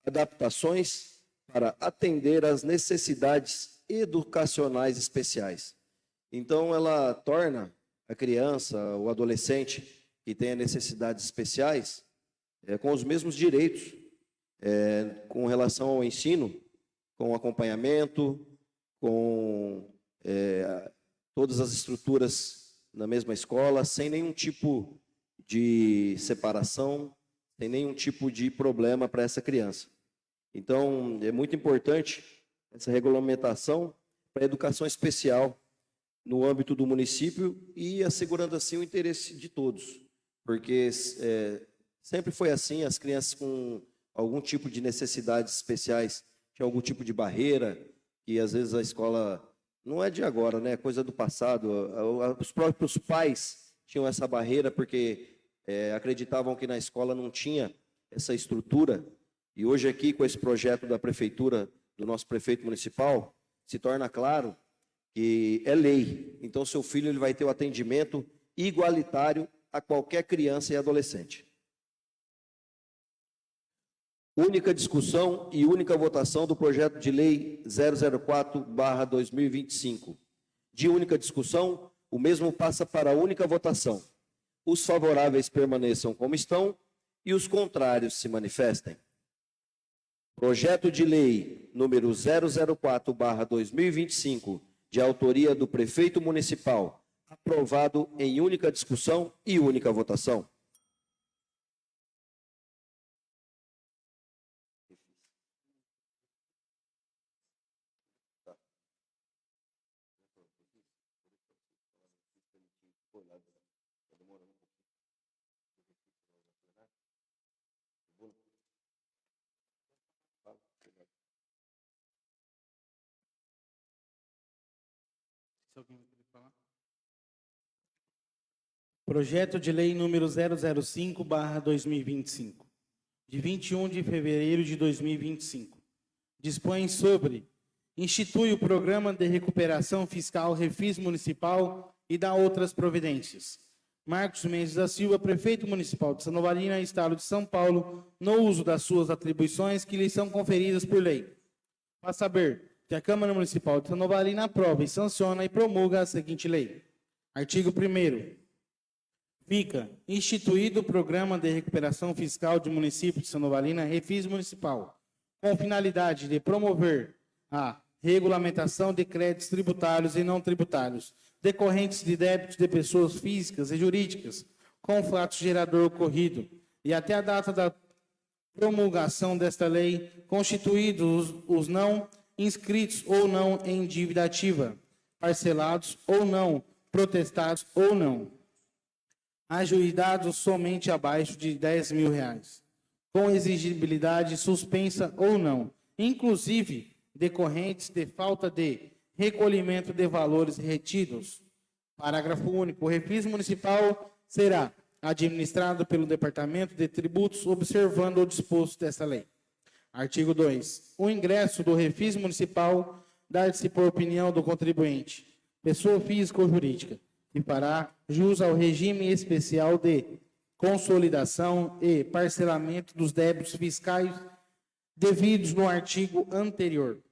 adaptações para atender às necessidades educacionais especiais. Então, ela torna a criança, o adolescente que tenha necessidades especiais com os mesmos direitos com relação ao ensino, com acompanhamento, com todas as estruturas na mesma escola, sem nenhum tipo de separação, sem nenhum tipo de problema para essa criança. Então, é muito importante essa regulamentação para a educação especial no âmbito do município e assegurando assim o interesse de todos, porque sempre foi assim, as crianças com algum tipo de necessidades especiais tinham algum tipo de barreira, e às vezes a escola, não é de agora, é coisa do passado, os próprios pais tinham essa barreira porque acreditavam que na escola não tinha essa estrutura, e hoje aqui com esse projeto da prefeitura, do nosso prefeito municipal, se torna claro que é lei. Então, seu filho ele vai ter o atendimento igualitário a qualquer criança e adolescente. Única discussão e única votação do projeto de lei 004/2025. De única discussão, o mesmo passa para a única votação. Os favoráveis permaneçam como estão e os contrários se manifestem. Projeto de lei número 004/2025, de autoria do prefeito municipal, aprovado em única discussão e única votação. Projeto de lei número 005/2025, de 21 de fevereiro de 2025. Dispõe sobre: institui o Programa de Recuperação Fiscal Refis Municipal e dá outras providências. Marcos Mendes da Silva, prefeito municipal de Sanovalina, Estado de São Paulo, no uso das suas atribuições que lhe são conferidas por lei. Faz saber que a Câmara Municipal de Sanovalina aprova e sanciona e promulga a seguinte lei. Artigo 1º. Fica instituído o Programa de Recuperação Fiscal do município de Sanovalina, Refis Municipal, com finalidade de promover a regulamentação de créditos tributários e não tributários, decorrentes de débitos de pessoas físicas e jurídicas, com o fato gerador ocorrido, e até a data da promulgação desta lei, constituídos os não inscritos ou não em dívida ativa, parcelados ou não, protestados ou não, ajuizados somente abaixo de R$10.000, com exigibilidade suspensa ou não, inclusive decorrentes de falta de recolhimento de valores retidos. Parágrafo único. O Refis Municipal será administrado pelo Departamento de Tributos, observando o disposto desta lei. Artigo 2. O ingresso do Refis Municipal dar-se por opinião do contribuinte, pessoa física ou jurídica, que fará jus ao regime especial de consolidação e parcelamento dos débitos fiscais devidos no artigo anterior.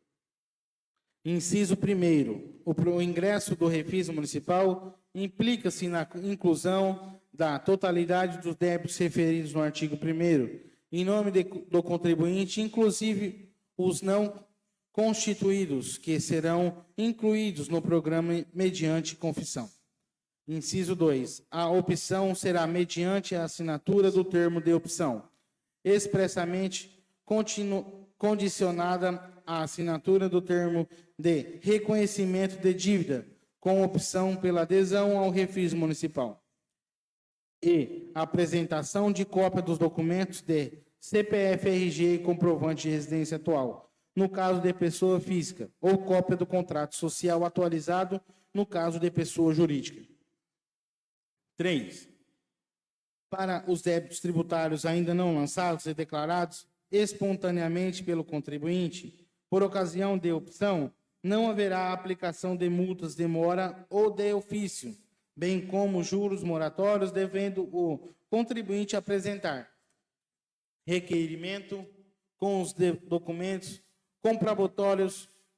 Inciso 1º. O ingresso do Refis Municipal implica-se na inclusão da totalidade dos débitos referidos no artigo 1º, em nome do contribuinte, inclusive os não constituídos, que serão incluídos no programa mediante confissão. Inciso 2. A opção será mediante a assinatura do termo de opção, expressamente condicionada à assinatura do termo de reconhecimento de dívida, com opção pela adesão ao Refis Municipal. E apresentação de cópia dos documentos de CPF, RG e comprovante de residência atual, no caso de pessoa física, ou cópia do contrato social atualizado, no caso de pessoa jurídica. 3. Para os débitos tributários ainda não lançados e declarados espontaneamente pelo contribuinte, por ocasião de opção, não haverá aplicação de multas de mora ou de ofício, bem como juros moratórios, devendo o contribuinte apresentar requerimento com os documentos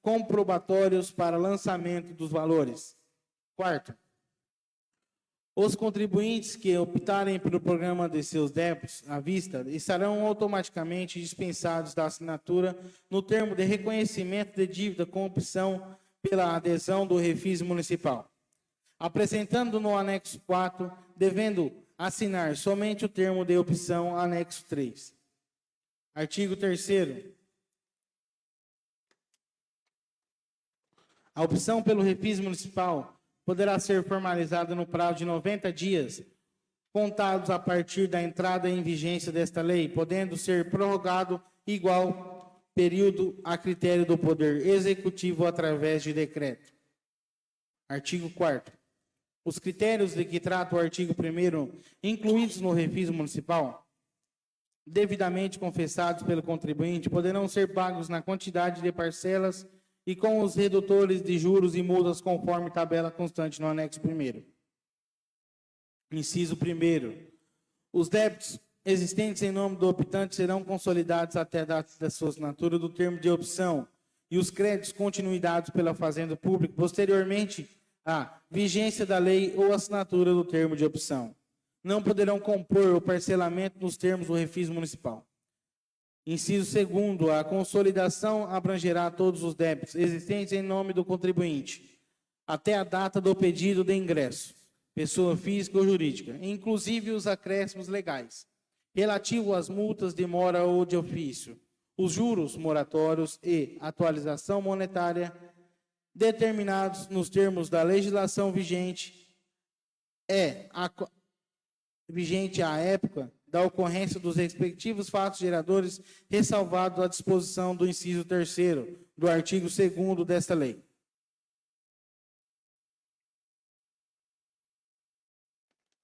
comprobatórios para lançamento dos valores. 4. Os contribuintes que optarem pelo programa de seus débitos à vista estarão automaticamente dispensados da assinatura no termo de reconhecimento de dívida com opção pela adesão do Refis Municipal, apresentando no anexo 4, devendo assinar somente o termo de opção anexo 3. Artigo 3º. A opção pelo Refis Municipal poderá ser formalizada no prazo de 90 dias, contados a partir da entrada em vigência desta lei, podendo ser prorrogado igual período a critério do Poder Executivo através de decreto. Artigo 4º. Os critérios de que trata o artigo 1º, incluídos no Refis Municipal, devidamente confessados pelo contribuinte, poderão ser pagos na quantidade de parcelas e com os redutores de juros e multas conforme tabela constante no anexo 1º. Inciso 1º. Os débitos existentes em nome do optante serão consolidados até a data da sua assinatura do termo de opção e os créditos continuidades pela Fazenda Pública posteriormente à vigência da lei ou assinatura do termo de opção. Não poderão compor o parcelamento nos termos do refis municipal. Inciso 2º, a consolidação abrangerá todos os débitos existentes em nome do contribuinte, até a data do pedido de ingresso, pessoa física ou jurídica, inclusive os acréscimos legais, relativo às multas de mora ou de ofício, os juros moratórios e atualização monetária determinados nos termos da legislação vigente à época da ocorrência dos respectivos fatos geradores, ressalvado a disposição do inciso 3º do artigo 2º desta lei.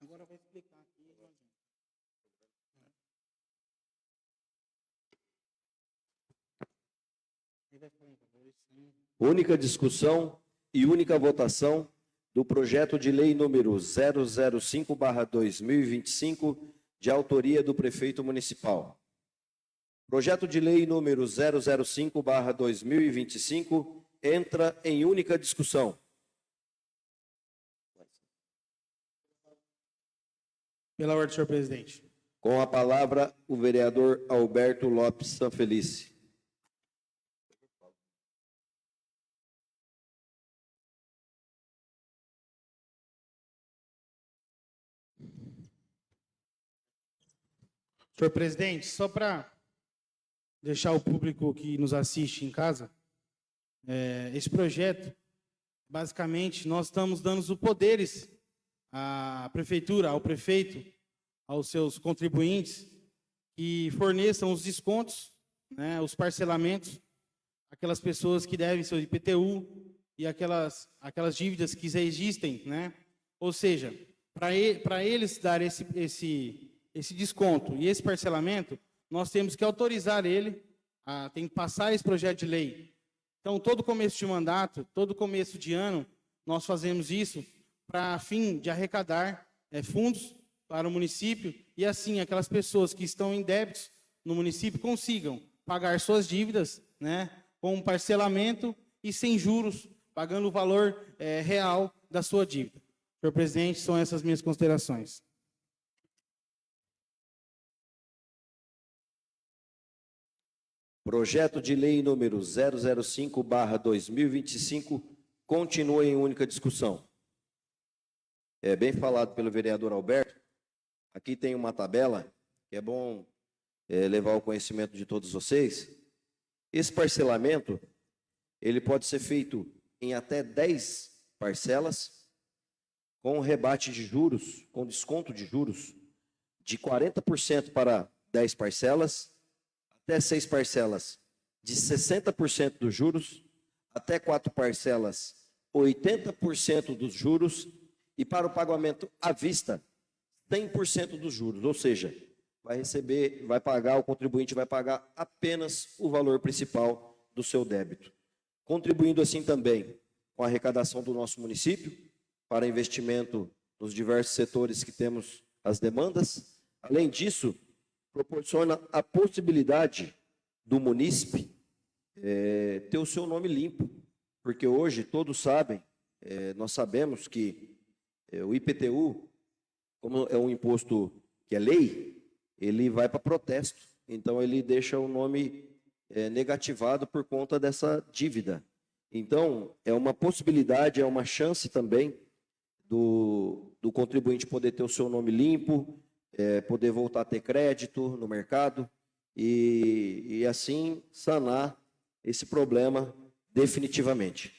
Agora vai explicar aqui. Única discussão e única votação do projeto de lei número 005/2025, de autoria do prefeito municipal. Projeto de lei número 005/2025 entra em única discussão. Pela ordem, senhor presidente. Com a palavra, o vereador Alberto Lopes Sanfelice. Senhor presidente, só para deixar o público que nos assiste em casa, esse projeto, basicamente, nós estamos dando os poderes à prefeitura, ao prefeito, aos seus contribuintes, que forneçam os descontos, né, os parcelamentos, aquelas pessoas que devem seu IPTU e aquelas dívidas que já existem, né? Ou seja, para eles dar esse desconto e esse parcelamento, nós temos que autorizar ele, tem que passar esse projeto de lei. Então, todo começo de mandato, todo começo de ano, nós fazemos isso para fim de arrecadar fundos para o município e, assim, aquelas pessoas que estão em débitos no município consigam pagar suas dívidas, né, com um parcelamento e sem juros, pagando o valor real da sua dívida. Senhor presidente, são essas minhas considerações. Projeto de lei número 005/2025 continua em única discussão. Bem falado pelo vereador Alberto. Aqui tem uma tabela que é bom levar ao conhecimento de todos vocês. Esse parcelamento, ele pode ser feito em até 10 parcelas, com rebate de juros, com desconto de juros de 40% para 10 parcelas, até 6 parcelas de 60% dos juros, até 4 parcelas 80% dos juros, e para o pagamento à vista 100% dos juros, ou seja, o contribuinte vai pagar apenas o valor principal do seu débito, contribuindo assim também com a arrecadação do nosso município para investimento nos diversos setores que temos as demandas. Além disso, proporciona a possibilidade do munícipe ter o seu nome limpo, porque hoje todos sabem, nós sabemos que o IPTU, como é um imposto que é lei, ele vai para protesto, então ele deixa o nome negativado por conta dessa dívida. Então, é uma possibilidade, é uma chance também do contribuinte poder ter o seu nome limpo, poder voltar a ter crédito no mercado e assim sanar esse problema definitivamente.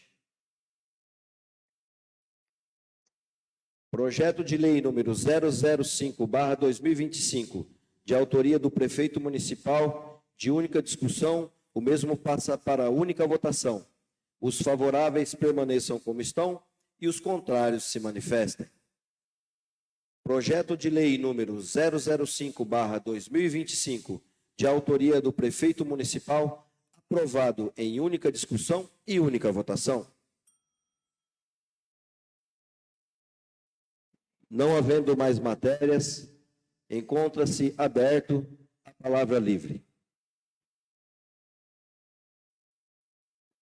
Projeto de lei número 005/2025, de autoria do prefeito municipal, de única discussão, o mesmo passa para a única votação. Os favoráveis permaneçam como estão e os contrários se manifestem. Projeto de lei número 005/2025, de autoria do prefeito municipal, aprovado em única discussão e única votação. Não havendo mais matérias, Encontra-se aberto a palavra livre.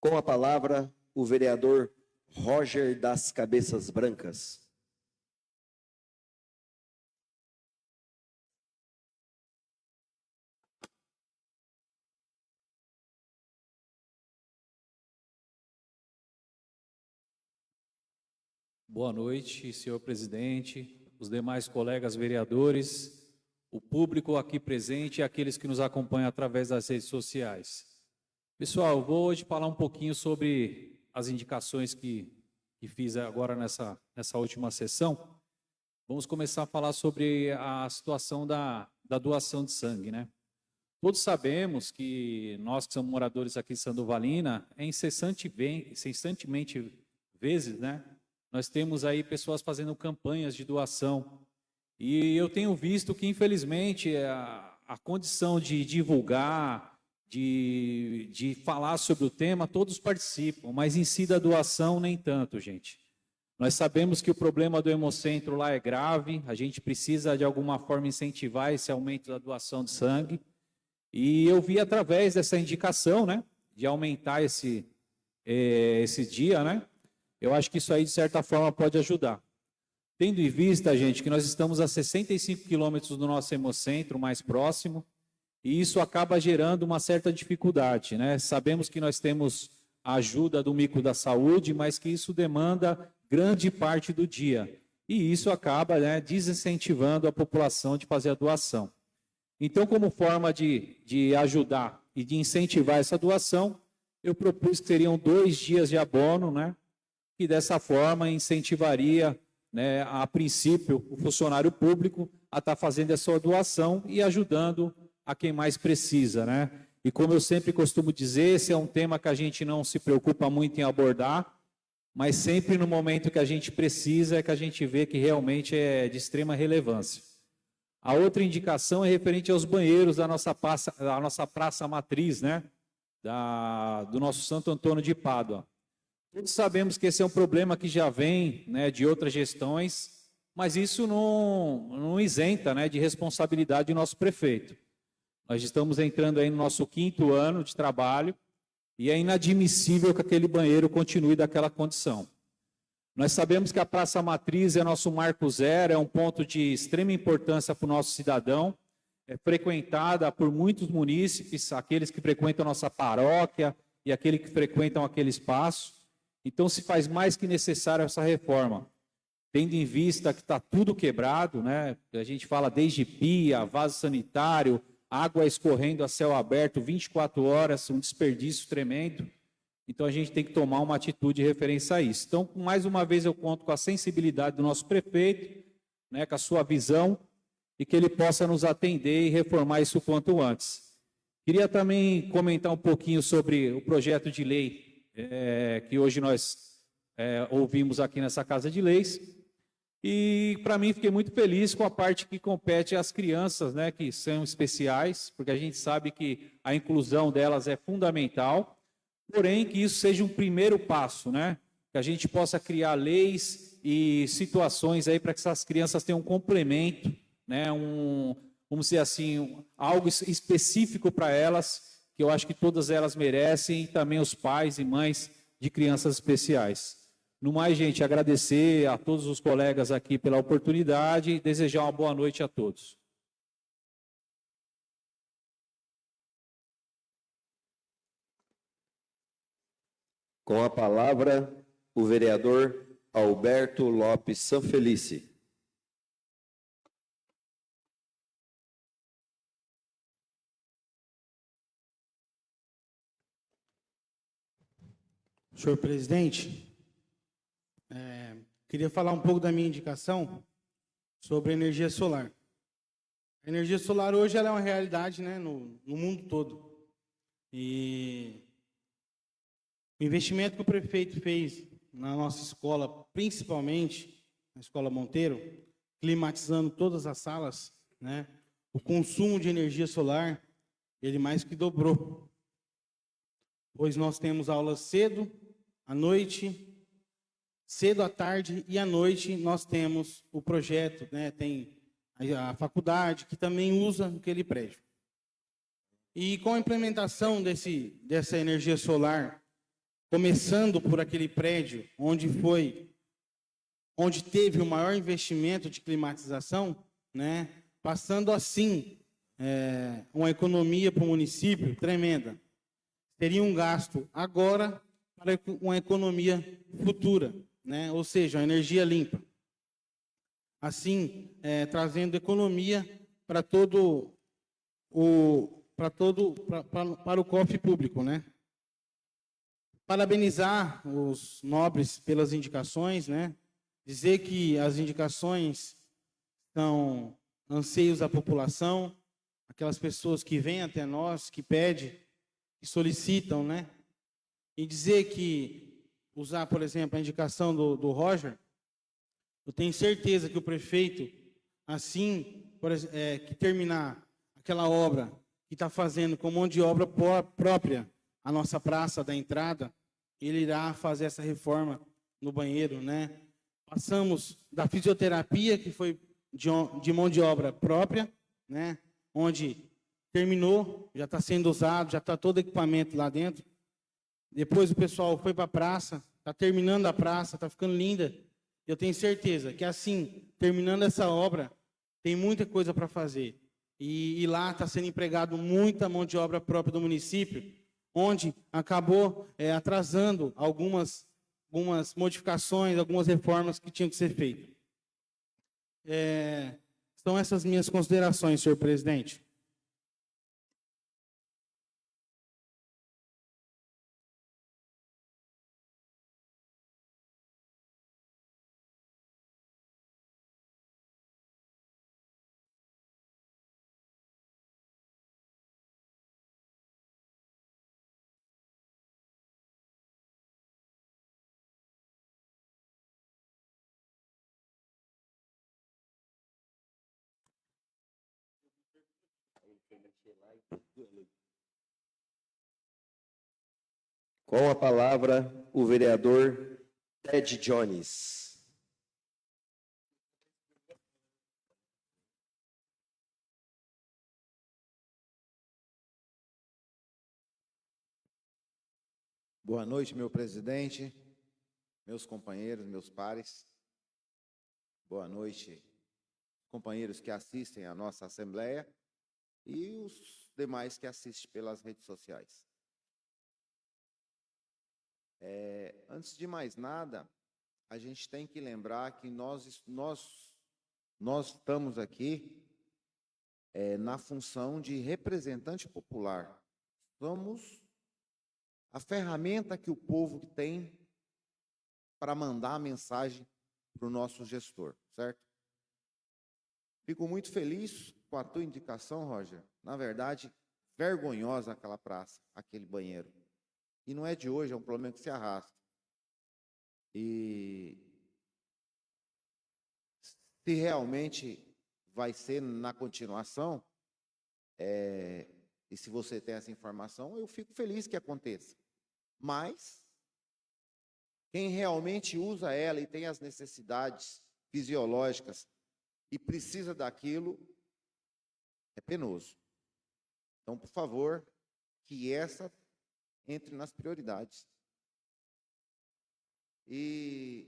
Com a palavra, o vereador Roger das Cabeças Brancas. Boa noite, senhor presidente, os demais colegas vereadores, o público aqui presente e aqueles que nos acompanham através das redes sociais. Pessoal, eu vou hoje falar um pouquinho sobre as indicações que fiz agora nessa última sessão. Vamos começar a falar sobre a situação da doação de sangue, né? Todos sabemos que nós que somos moradores aqui em Sandovalina, incessantemente vezes, né? Nós temos aí pessoas fazendo campanhas de doação. E eu tenho visto que, infelizmente, a condição de divulgar, de falar sobre o tema, todos participam, mas em si da doação, nem tanto, gente. Nós sabemos que o problema do Hemocentro lá é grave, a gente precisa, de alguma forma, incentivar esse aumento da doação de sangue. E eu vi, através dessa indicação, né, de aumentar esse dia, né, eu acho que isso aí, de certa forma, pode ajudar. Tendo em vista, gente, que nós estamos a 65 quilômetros do nosso Hemocentro mais próximo, e isso acaba gerando uma certa dificuldade, né? Sabemos que nós temos a ajuda do micro da saúde, mas que isso demanda grande parte do dia. E isso acaba, né, desincentivando a população de fazer a doação. Então, como forma de ajudar e de incentivar essa doação, eu propus que seriam 2 dias de abono, né? Que dessa forma incentivaria, né, a princípio, o funcionário público a estar fazendo essa doação e ajudando a quem mais precisa, né? E como eu sempre costumo dizer, esse é um tema que a gente não se preocupa muito em abordar, mas sempre no momento que a gente precisa é que a gente vê que realmente é de extrema relevância. A outra indicação é referente aos banheiros da nossa praça matriz, né? Do nosso Santo Antônio de Pádua. Todos sabemos que esse é um problema que já vem, né, de outras gestões, mas isso não isenta, né, de responsabilidade do nosso prefeito. Nós estamos entrando aí no nosso 5º ano de trabalho e é inadmissível que aquele banheiro continue daquela condição. Nós sabemos que a Praça Matriz é nosso marco zero, é um ponto de extrema importância para o nosso cidadão, é frequentada por muitos munícipes, aqueles que frequentam a nossa paróquia e aqueles que frequentam aquele espaço. Então, se faz mais que necessário essa reforma, tendo em vista que está tudo quebrado, né? A gente fala desde pia, vaso sanitário, água escorrendo a céu aberto 24 horas, um desperdício tremendo. Então, a gente tem que tomar uma atitude referente a isso. Então, mais uma vez, eu conto com a sensibilidade do nosso prefeito, né, com a sua visão, e que ele possa nos atender e reformar isso o quanto antes. Queria também comentar um pouquinho sobre o projeto de lei que hoje nós ouvimos aqui nessa Casa de Leis. E, para mim, fiquei muito feliz com a parte que compete às crianças, né, que são especiais, porque a gente sabe que a inclusão delas é fundamental, porém que isso seja um primeiro passo, né, que a gente possa criar leis e situações aí para que essas crianças tenham um complemento, né, vamos dizer assim, algo específico para elas, que eu acho que todas elas merecem, e também os pais e mães de crianças especiais. No mais, gente, agradecer a todos os colegas aqui pela oportunidade e desejar uma boa noite a todos. Com a palavra, o vereador Alberto Lopes Sanfelice. Senhor presidente, queria falar um pouco da minha indicação sobre a energia solar. A energia solar hoje ela é uma realidade, né, no mundo todo. E o investimento que o prefeito fez na nossa escola, principalmente na Escola Monteiro, climatizando todas as salas, né, o consumo de energia solar, ele mais que dobrou. Pois nós temos aulas cedo, à noite, cedo à tarde e à noite nós temos o projeto, né? Tem a faculdade, que também usa aquele prédio. E com a implementação dessa energia solar, começando por aquele prédio onde teve o maior investimento de climatização, né, passando assim uma economia para o município tremenda. Teria um gasto agora para uma economia futura, né, ou seja, uma energia limpa. Assim, trazendo economia para para o cofre público, né? Parabenizar os nobres pelas indicações, né? Dizer que as indicações são anseios da população, aquelas pessoas que vêm até nós, que pedem, que solicitam, né? E dizer que usar, por exemplo, a indicação do Roger, eu tenho certeza que o prefeito, assim que terminar aquela obra que está fazendo com mão de obra própria a nossa praça da entrada, ele irá fazer essa reforma no banheiro, né? Passamos da fisioterapia, que foi de mão de obra própria, né? Onde terminou, já está sendo usado, já está todo o equipamento lá dentro. Depois o pessoal foi para a praça, está terminando a praça, está ficando linda. Eu tenho certeza que assim, terminando essa obra, tem muita coisa para fazer. E lá está sendo empregado muita mão de obra própria do município, onde acabou atrasando algumas modificações, algumas reformas que tinham que ser feitas. São essas minhas considerações, senhor presidente. Com a palavra, o vereador Ted Jones. Boa noite, meu presidente, meus companheiros, meus pares. Boa noite, companheiros que assistem à nossa Assembleia e os demais que assistem pelas redes sociais. Antes de mais nada, a gente tem que lembrar que nós estamos aqui na função de representante popular. Somos a ferramenta que o povo tem para mandar a mensagem para o nosso gestor, certo? Fico muito feliz com a tua indicação, Roger. Na verdade, vergonhosa aquela praça, aquele banheiro. E não é de hoje, é um problema que se arrasta. E se realmente vai ser na continuação, e se você tem essa informação, eu fico feliz que aconteça. Mas quem realmente usa ela e tem as necessidades fisiológicas e precisa daquilo, é penoso. Então, por favor, que essa entre nas prioridades. E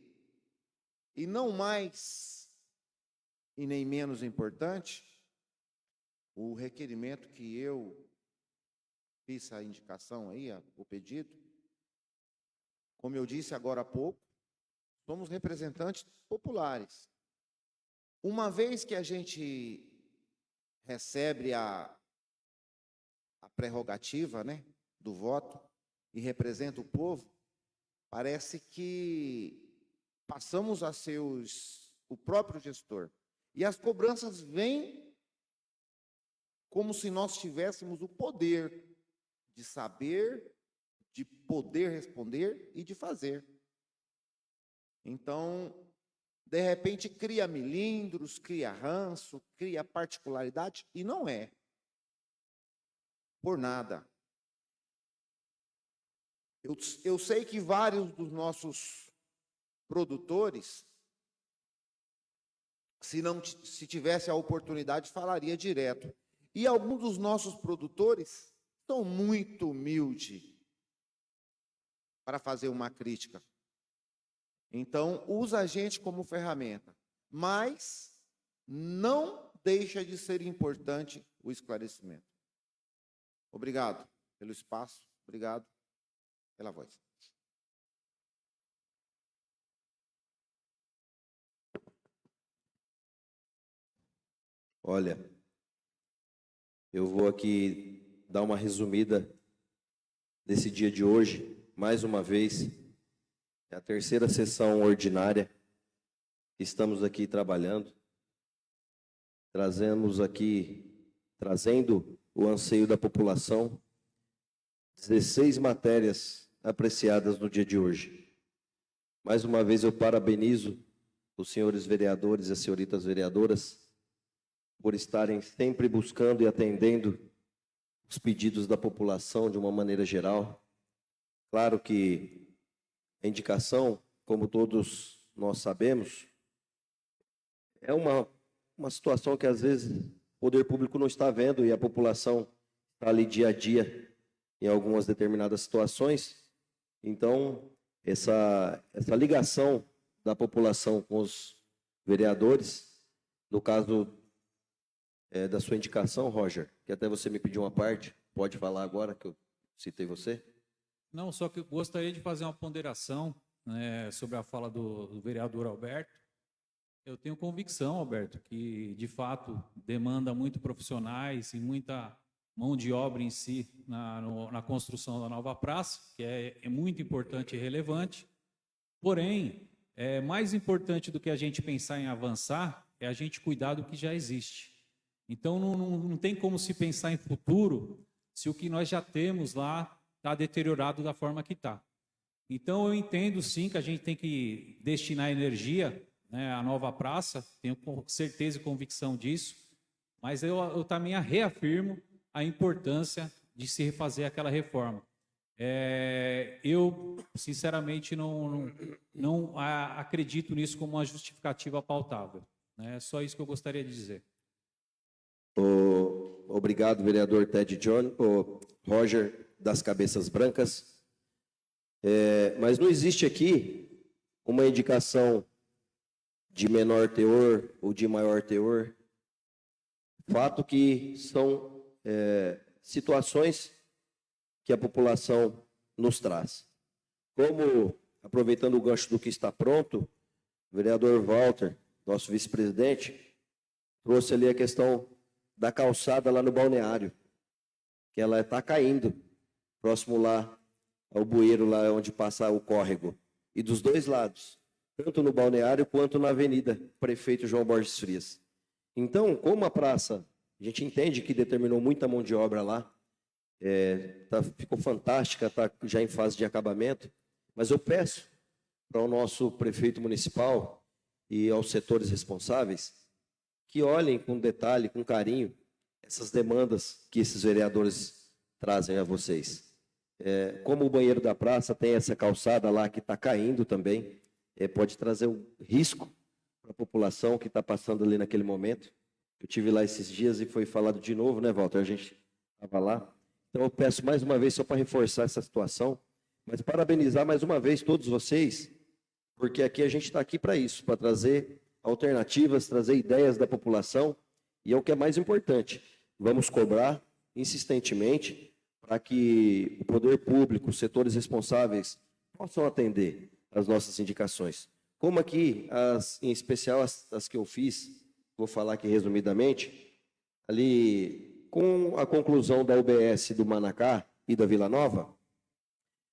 não mais e nem menos importante, o requerimento que eu fiz a indicação aí, o pedido, como eu disse agora há pouco, somos representantes populares. Uma vez que a gente recebe a prerrogativa, né, do voto e representa o povo, parece que passamos a ser o próprio gestor. E as cobranças vêm como se nós tivéssemos o poder de saber, de poder responder e de fazer. Então, de repente, cria milindros, cria ranço, cria particularidade, e não é. Por nada. Eu sei que vários dos nossos produtores se tivesse a oportunidade, falaria direto. E alguns dos nossos produtores são muito humildes para fazer uma crítica. Então, usa a gente como ferramenta, mas não deixa de ser importante o esclarecimento. Obrigado pelo espaço, obrigado pela voz. Olha, eu vou aqui dar uma resumida desse dia de hoje, mais uma vez, é a terceira sessão ordinária que estamos aqui trabalhando, trazendo o anseio da população, 16 matérias apreciadas no dia de hoje. Mais uma vez eu parabenizo os senhores vereadores e as senhoritas vereadoras por estarem sempre buscando e atendendo os pedidos da população de uma maneira geral. Claro que a indicação, como todos nós sabemos, é uma situação que às vezes o poder público não está vendo e a população está ali dia a dia em algumas determinadas situações. Então, essa ligação da população com os vereadores, no caso da sua indicação, Roger, que até você me pediu uma parte, pode falar agora que eu citei você? Não, só que eu gostaria de fazer uma ponderação, né, sobre a fala do vereador Alberto. Eu tenho convicção, Alberto, que de fato demanda muito profissionais e muita mão de obra em si na construção da nova praça, que é muito importante e relevante. Porém, mais importante do que a gente pensar em avançar é a gente cuidar do que já existe. Então, não tem como se pensar em futuro se o que nós já temos lá está deteriorado da forma que está. Então, eu entendo sim que a gente tem que destinar energia, né, à nova praça, tenho certeza e convicção disso, mas eu também reafirmo a importância de se refazer aquela reforma. Eu, sinceramente, não acredito nisso como uma justificativa pautável. É só isso que eu gostaria de dizer. Obrigado, vereador Ted John, Roger das Cabeças Brancas. Mas não existe aqui uma indicação de menor teor ou de maior teor. Fato que são situações que a população nos traz. Como, aproveitando o gancho do que está pronto, o vereador Walter, nosso vice-presidente, trouxe ali a questão da calçada lá no balneário, que ela está caindo, próximo lá ao bueiro, lá onde passa o córrego. E dos dois lados, tanto no balneário quanto na avenida Prefeito João Borges Frias. Então, como a praça, a gente entende que determinou muita mão de obra lá, ficou fantástica, está já em fase de acabamento, mas eu peço para o nosso prefeito municipal e aos setores responsáveis que olhem com detalhe, com carinho, essas demandas que esses vereadores trazem a vocês. Como o banheiro da praça tem essa calçada lá que está caindo também, pode trazer um risco para a população que está passando ali naquele momento. Eu tive lá esses dias e foi falado de novo, né, Walter? A gente estava lá. Então eu peço mais uma vez, só para reforçar essa situação, mas parabenizar mais uma vez todos vocês, porque aqui a gente está aqui para isso, para trazer alternativas, trazer ideias da população, e é o que é mais importante. Vamos cobrar insistentemente para que o poder público, os setores responsáveis, possam atender as nossas indicações. Como aqui, em especial as que eu fiz, vou falar aqui resumidamente, ali com a conclusão da UBS do Manacá e da Vila Nova,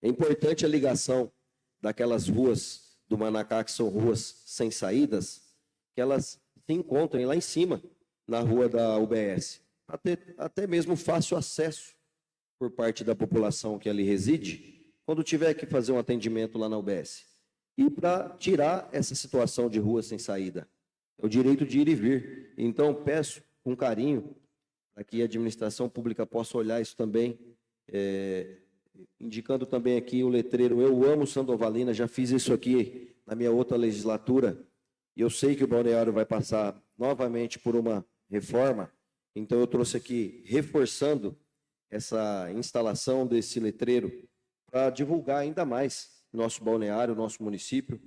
é importante a ligação daquelas ruas do Manacá, que são ruas sem saídas, que elas se encontrem lá em cima, na rua da UBS, até mesmo fácil acesso por parte da população que ali reside, quando tiver que fazer um atendimento lá na UBS. E para tirar essa situação de rua sem saída, é o direito de ir e vir. Então, peço com carinho para que a administração pública possa olhar isso também, indicando também aqui o letreiro Eu Amo Sandovalina, já fiz isso aqui na minha outra legislatura, e eu sei que o balneário vai passar novamente por uma reforma, então eu trouxe aqui reforçando essa instalação desse letreiro para divulgar ainda mais nosso balneário, nosso município,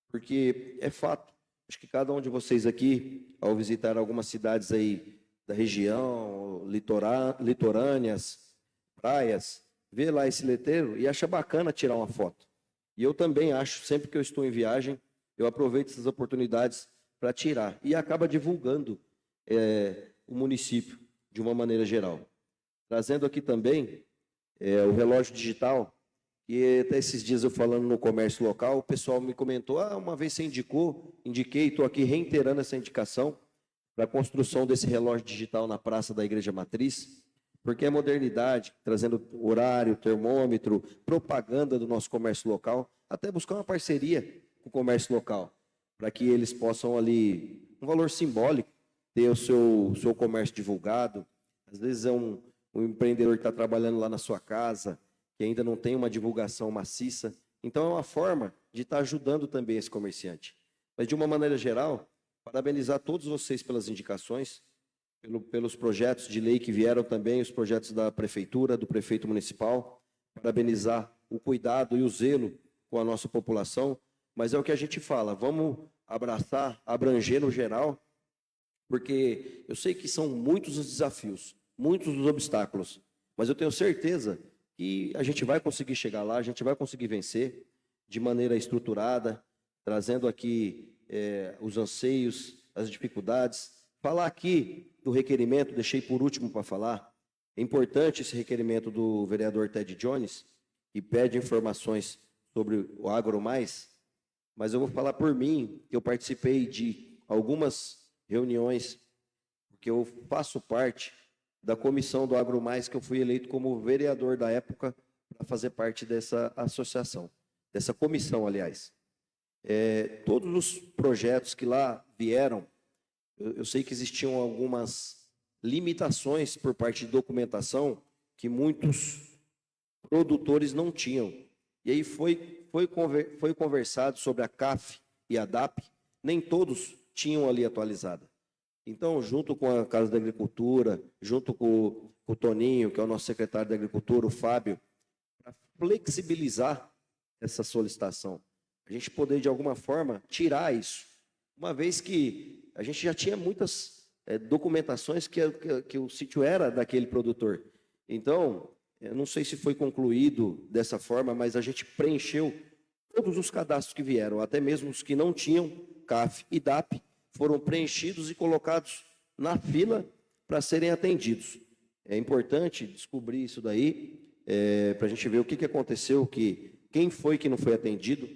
porque é fato, acho que cada um de vocês aqui, ao visitar algumas cidades aí da região, litorâneas, praias, vê lá esse letreiro e acha bacana tirar uma foto. E eu também acho, sempre que eu estou em viagem, eu aproveito essas oportunidades para tirar e acaba divulgando o município de uma maneira geral. Trazendo aqui também o relógio digital, e até esses dias eu falando no comércio local, o pessoal me comentou, uma vez você indiquei, estou aqui reiterando essa indicação para a construção desse relógio digital na Praça da Igreja Matriz, porque é modernidade, trazendo horário, termômetro, propaganda do nosso comércio local, até buscar uma parceria com o comércio local, para que eles possam ali, um valor simbólico, ter o seu comércio divulgado. Às vezes é um empreendedor que está trabalhando lá na sua casa, que ainda não tem uma divulgação maciça. Então, é uma forma de estar ajudando também esse comerciante. Mas, de uma maneira geral, parabenizar todos vocês pelas indicações, pelos projetos de lei que vieram também, os projetos da prefeitura, do prefeito municipal, parabenizar o cuidado e o zelo com a nossa população, mas é o que a gente fala, vamos abraçar, abranger no geral, porque eu sei que são muitos os desafios, muitos os obstáculos, mas eu tenho certeza que a gente vai conseguir chegar lá, a gente vai conseguir vencer de maneira estruturada, trazendo aqui os anseios, as dificuldades. Falar aqui do requerimento, deixei por último para falar, é importante esse requerimento do vereador Ted Jones, que pede informações sobre o Agro Mais, mas eu vou falar por mim, que eu participei de algumas reuniões, porque eu faço parte da comissão do Agro Mais, que eu fui eleito como vereador da época para fazer parte dessa associação, dessa comissão, aliás. Todos os projetos que lá vieram, eu sei que existiam algumas limitações por parte de documentação que muitos produtores não tinham. E aí foi conversado sobre a CAF e a DAP, nem todos tinham ali atualizada. Então, junto com a Casa da Agricultura, junto com o Toninho, que é o nosso secretário da Agricultura, o Fábio, para flexibilizar essa solicitação, a gente poder, de alguma forma, tirar isso. Uma vez que a gente já tinha muitas documentações que o sítio era daquele produtor. Então, eu não sei se foi concluído dessa forma, mas a gente preencheu todos os cadastros que vieram, até mesmo os que não tinham CAF e DAP, foram preenchidos e colocados na fila para serem atendidos. É importante descobrir isso daí, para a gente ver o que aconteceu, quem foi que não foi atendido.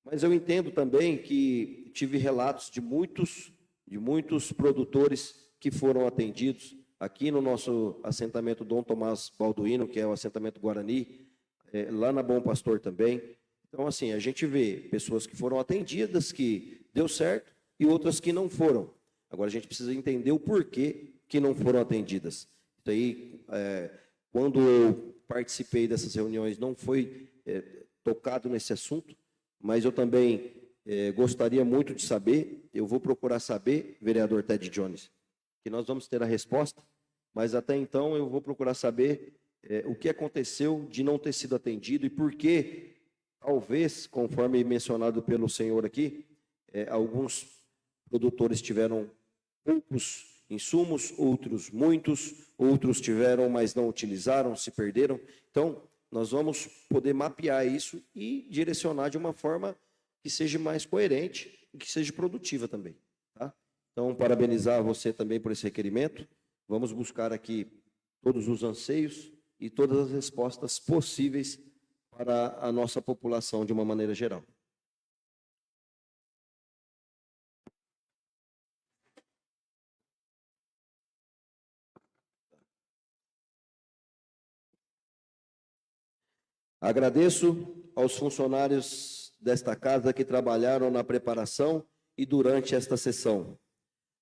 Mas eu entendo também que tive relatos de muitos produtores que foram atendidos aqui no nosso assentamento Dom Tomás Balduino, que é o assentamento Guarani, lá na Bom Pastor também. Então, assim, a gente vê pessoas que foram atendidas, que deu certo, e outras que não foram. Agora, a gente precisa entender o porquê que não foram atendidas. Isso aí, quando eu participei dessas reuniões, não foi tocado nesse assunto, mas eu também gostaria muito de saber, eu vou procurar saber, vereador Ted Jones, que nós vamos ter a resposta, mas até então eu vou procurar saber o que aconteceu de não ter sido atendido e por que, talvez, conforme mencionado pelo senhor aqui, alguns produtores tiveram poucos insumos, outros muitos, outros tiveram, mas não utilizaram, se perderam. Então, nós vamos poder mapear isso e direcionar de uma forma que seja mais coerente e que seja produtiva também. Tá? Então, parabenizar você também por esse requerimento. Vamos buscar aqui todos os anseios e todas as respostas possíveis para a nossa população de uma maneira geral. Agradeço aos funcionários desta casa que trabalharam na preparação e durante esta sessão.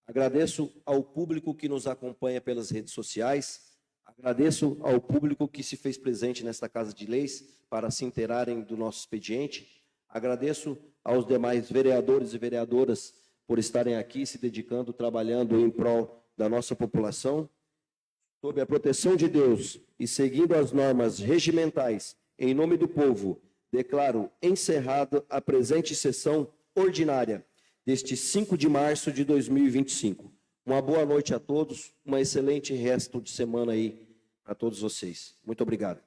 Agradeço ao público que nos acompanha pelas redes sociais. Agradeço ao público que se fez presente nesta Casa de Leis para se inteirarem do nosso expediente. Agradeço aos demais vereadores e vereadoras por estarem aqui se dedicando, trabalhando em prol da nossa população. Sob a proteção de Deus e seguindo as normas regimentais, em nome do povo, declaro encerrada a presente sessão ordinária deste 5 de março de 2025. Uma boa noite a todos, um excelente resto de semana aí para todos vocês. Muito obrigado.